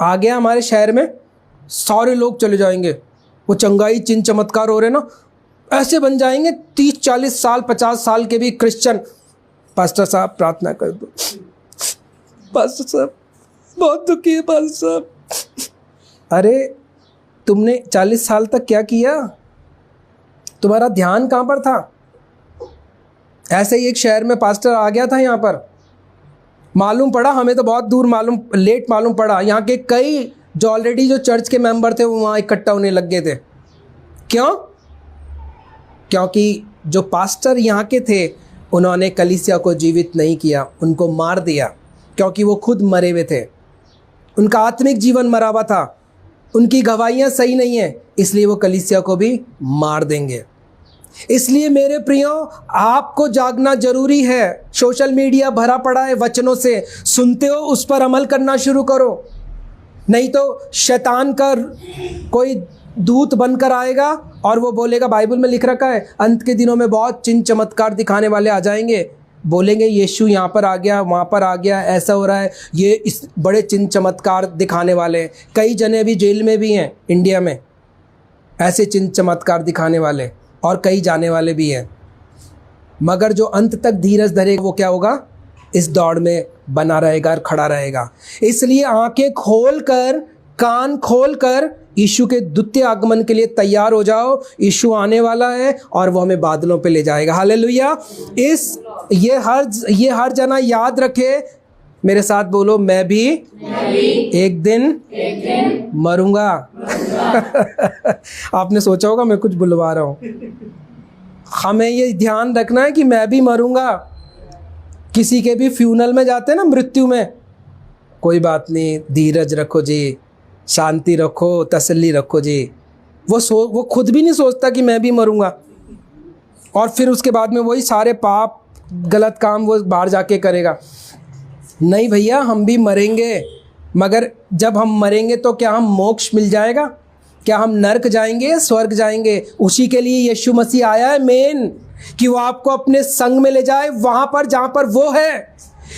आ गया हमारे शहर में, सारे लोग चले जाएंगे। वो चंगाई चिन्ह चमत्कार हो रहे ना, ऐसे बन जाएंगे 30-40 साल 50 साल के भी क्रिश्चियन। पास्टर साहब प्रार्थना कर दो, पास्टर साहब बहुत दुखी है पास्टर साहब। अरे तुमने 40 साल तक क्या किया? तुम्हारा ध्यान कहाँ पर था? ऐसे ही एक शहर में पास्टर आ गया था यहाँ पर, मालूम पड़ा, हमें तो बहुत दूर लेट मालूम पड़ा, यहाँ के कई जो ऑलरेडी जो चर्च के मेंबर थे वो वहाँ इकट्ठा होने लग गए थे। क्यों? क्योंकि जो पास्टर यहाँ के थे उन्होंने कलीसिया को जीवित नहीं किया, उनको मार दिया, क्योंकि वो खुद मरे हुए थे। उनका आत्मिक जीवन मरा हुआ था, उनकी गवाहियाँ सही नहीं है, इसलिए वो कलीसिया को भी मार देंगे। इसलिए मेरे प्रियो, आपको जागना जरूरी है। सोशल मीडिया भरा पड़ा है वचनों से, सुनते हो उस पर अमल करना शुरू करो, नहीं तो शैतान का कोई दूत बनकर आएगा और वो बोलेगा, बाइबल में लिख रखा है अंत के दिनों में बहुत चिन्ह चमत्कार दिखाने वाले आ जाएंगे, बोलेंगे यीशु यहाँ पर आ गया, वहाँ पर आ गया, ऐसा हो रहा है, ये इस बड़े चिन्ह चमत्कार दिखाने वाले। कई जने अभी जेल में भी हैं इंडिया में, ऐसे चिन्ह चमत्कार दिखाने वाले, और कई जाने वाले भी हैं। मगर जो अंत तक धीरज धरेगा वो क्या होगा? इस दौड़ में बना रहेगा और खड़ा रहेगा। इसलिए आंखें खोलकर, कान खोलकर यीशु के द्वितीय आगमन के लिए तैयार हो जाओ। यीशु आने वाला है और वो हमें बादलों पे ले जाएगा। हालेलुया। ये हर जना याद रखे, मेरे साथ बोलो, मैं भी एक दिन मरूंगा। आपने सोचा होगा मैं कुछ बुलवा रहा हूँ। हमें ये ध्यान रखना है कि मैं भी मरूंगा। किसी के भी फ्यूनल में जाते हैं ना, मृत्यु में, कोई बात नहीं, धीरज रखो जी, शांति रखो, तसल्ली रखो जी। वो खुद भी नहीं सोचता कि मैं भी मरूंगा, और फिर उसके बाद में वही सारे पाप गलत काम वो बाहर जाके करेगा। नहीं भैया, हम भी मरेंगे, मगर जब हम मरेंगे तो क्या हम मोक्ष मिल जाएगा? क्या हम नरक जाएंगे, स्वर्ग जाएंगे? उसी के लिए यीशु मसीह आया है मेन, कि वो आपको अपने संग में ले जाए, वहाँ पर जहाँ पर वो है।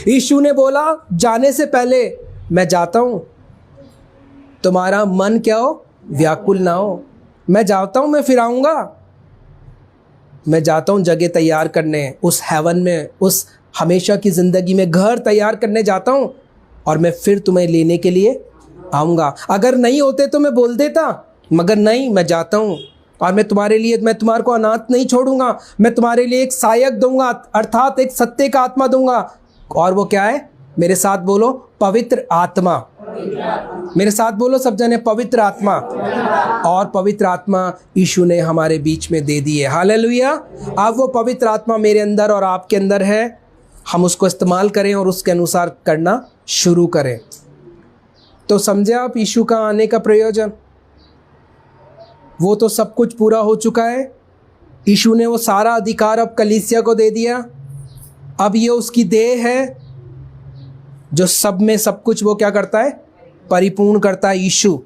यीशु ने बोला जाने से पहले, मैं जाता हूँ, तुम्हारा मन क्या हो, व्याकुल ना हो। मैं जाता हूँ, मैं फिर आऊँगा। मैं जाता हूँ जगह तैयार करने, उस हेवन में, उस हमेशा की ज़िंदगी में घर तैयार करने जाता हूँ, और मैं फिर तुम्हें लेने के लिए आऊँगा। अगर नहीं होते तो मैं बोल देता, मगर नहीं, मैं जाता हूँ और मैं तुम्हारे को अनाथ नहीं छोड़ूंगा, मैं तुम्हारे लिए एक सहायक दूंगा, अर्थात एक सत्य का आत्मा दूंगा। और वो क्या है? मेरे साथ बोलो, पवित्र आत्मा। मेरे साथ बोलो सब जने, पवित्र आत्मा। और पवित्र आत्मा यीशु ने हमारे बीच में दे दी है। हालेलुया। अब वो पवित्र आत्मा मेरे अंदर और आपके अंदर है, हम उसको इस्तेमाल करें और उसके अनुसार करना शुरू करें। तो समझे आप यीशु का आने का प्रयोजन? वो तो सब कुछ पूरा हो चुका है। यीशु ने वो सारा अधिकार अब कलीसिया को दे दिया। अब ये उसकी देह है जो सब में सब कुछ वो क्या करता है? परिपूर्ण करता है, यीशु।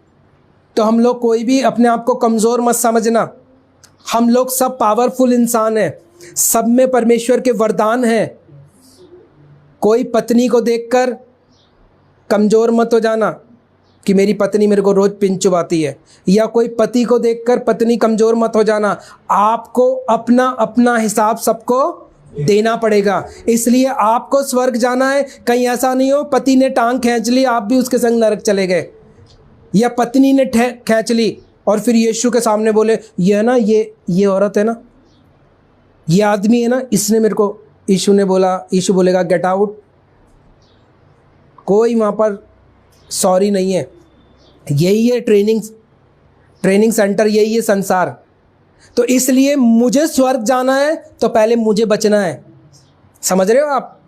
तो हम लोग कोई भी अपने आप को कमज़ोर मत समझना। हम लोग सब पावरफुल इंसान हैं, सब में परमेश्वर के वरदान हैं। कोई पत्नी को देखकर कमज़ोर मत हो जाना कि मेरी पत्नी मेरे को रोज़ पिन चुबाती है, या कोई पति को देखकर पत्नी कमज़ोर मत हो जाना। आपको अपना अपना हिसाब सबको देना पड़ेगा। इसलिए आपको स्वर्ग जाना है। कहीं ऐसा नहीं हो पति ने टांग खींच ली, आप भी उसके संग नरक चले गए, या पत्नी ने खींच ली और फिर यीशु के सामने बोले ये है ना, ये औरत है ना, ये आदमी है ना, इसने मेरे को, यीशु बोलेगा गेट आउट। कोई वहाँ पर सॉरी नहीं है। यही है ट्रेनिंग सेंटर, यही है संसार। तो इसलिए मुझे स्वर्ग जाना है तो पहले मुझे बचना है। समझ रहे हो आप?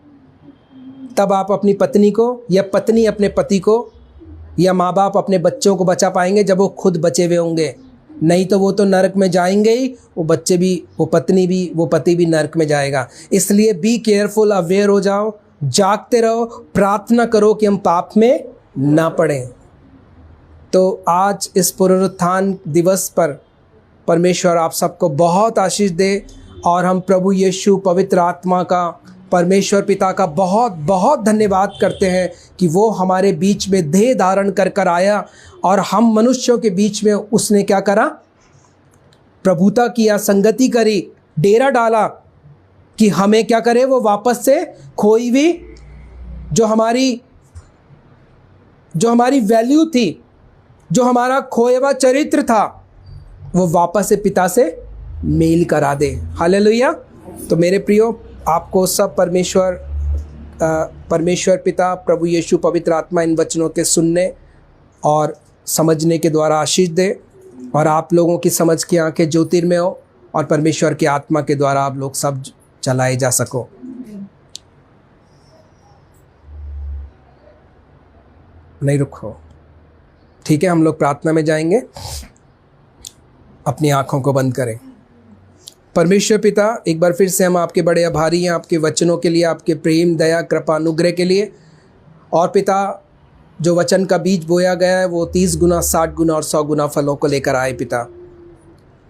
तब आप अपनी पत्नी को, या पत्नी अपने पति को, या माँ बाप अपने बच्चों को बचा पाएंगे जब वो खुद बचे हुए होंगे। नहीं तो वो तो नरक में जाएंगे ही, वो बच्चे भी, वो पत्नी भी, वो पति भी नरक में जाएगा। इसलिए बी केयरफुल, अवेयर हो जाओ, जागते रहो, प्रार्थना करो कि हम पाप में ना पड़ें। तो आज इस पुनरुत्थान दिवस पर परमेश्वर आप सबको बहुत आशीष दे, और हम प्रभु यीशु पवित्र आत्मा का, परमेश्वर पिता का बहुत बहुत धन्यवाद करते हैं कि वो हमारे बीच में देह धारण कर कर आया, और हम मनुष्यों के बीच में उसने क्या करा? प्रभुता किया, संगति करी, डेरा डाला कि हमें क्या करे? वो वापस से खोई हुई जो हमारी वैल्यू थी, जो हमारा खोया हुआ चरित्र था, वो वापस से पिता से मेल करा दे। हालेलुया। तो मेरे प्रियो, आपको सब परमेश्वर पिता, प्रभु यीशु, पवित्र आत्मा इन वचनों के सुनने और समझने के द्वारा आशीष दे, और आप लोगों की समझ की आंखें ज्योतिर्मय हो, और परमेश्वर की आत्मा के द्वारा आप लोग सब चलाए जा सको। नहीं रुको, ठीक है? हम लोग प्रार्थना में जाएंगे। अपनी आंखों को बंद करें। परमेश्वर पिता, एक बार फिर से हम आपके बड़े आभारी हैं, आपके वचनों के लिए, आपके प्रेम, दया, कृपा, अनुग्रह के लिए। और पिता, जो वचन का बीज बोया गया है वो 30 गुना, 60 गुना और 100 गुना फलों को लेकर आए पिता।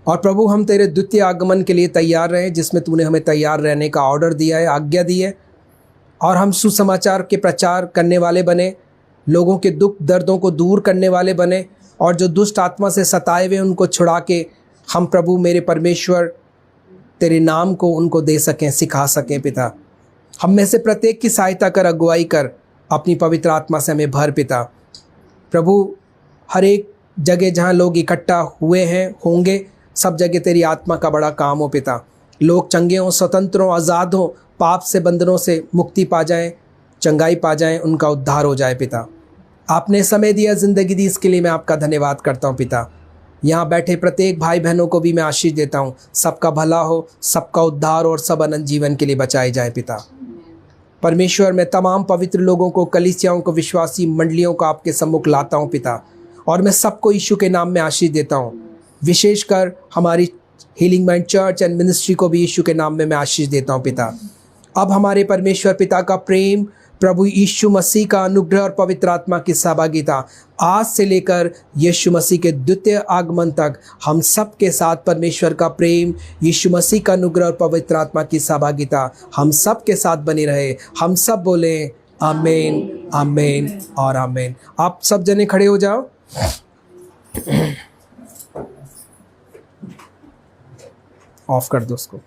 और प्रभु, हम तेरे द्वितीय आगमन के लिए तैयार रहें, जिसमें तूने हमें तैयार रहने का ऑर्डर दिया है, आज्ञा दी है। और हम सुसमाचार के प्रचार करने वाले बने, लोगों के दुख दर्दों को दूर करने वाले बने, और जो दुष्ट आत्मा से सताए हुए उनको छुड़ा के हम प्रभु मेरे परमेश्वर तेरे नाम को उनको दे सकें, सिखा सकें पिता। हम में से प्रत्येक की सहायता कर, अगुवाई कर, अपनी पवित्र आत्मा से हमें भर पिता। प्रभु, हर एक जगह जहाँ लोग इकट्ठा हुए हैं, होंगे, सब जगह तेरी आत्मा का बड़ा काम हो पिता। लोग चंगे हों, स्वतंत्र हों, आज़ाद हों, पाप से बंधनों से मुक्ति पा जाएं, चंगाई पा जाएं, उनका उद्धार हो जाए पिता। आपने समय दिया, ज़िंदगी दी, इसके लिए मैं आपका धन्यवाद करता हूँ पिता। यहाँ बैठे प्रत्येक भाई बहनों को भी मैं आशीष देता हूँ, सबका भला हो, सबका उद्धार और सब अनंत जीवन के लिए बचाए जाए पिता। परमेश्वर, मैं तमाम पवित्र लोगों को, कलीसियाओं को, विश्वासी मंडलियों को आपके सम्मुख लाता हूँ पिता, और मैं सबको यीशु के नाम में आशीष देता हूँ। विशेषकर हमारी healing mind church and ministry को भी यीशु के नाम में मैं आशीष देता हूँ पिता। अब हमारे परमेश्वर पिता का प्रेम, प्रभु यीशु मसीह का अनुग्रह और पवित्र आत्मा की सहभागिता आज से लेकर यीशु मसीह के द्वितीय आगमन तक हम सब के साथ परमेश्वर का प्रेम, यीशु मसीह का अनुग्रह और पवित्र आत्मा की सहभागिता हम सब के साथ बनी रहे। हम सब बोले आमीन, आमीन और आमीन। आप सब जने खड़े हो जाओ। ऑफ कर दो उसको।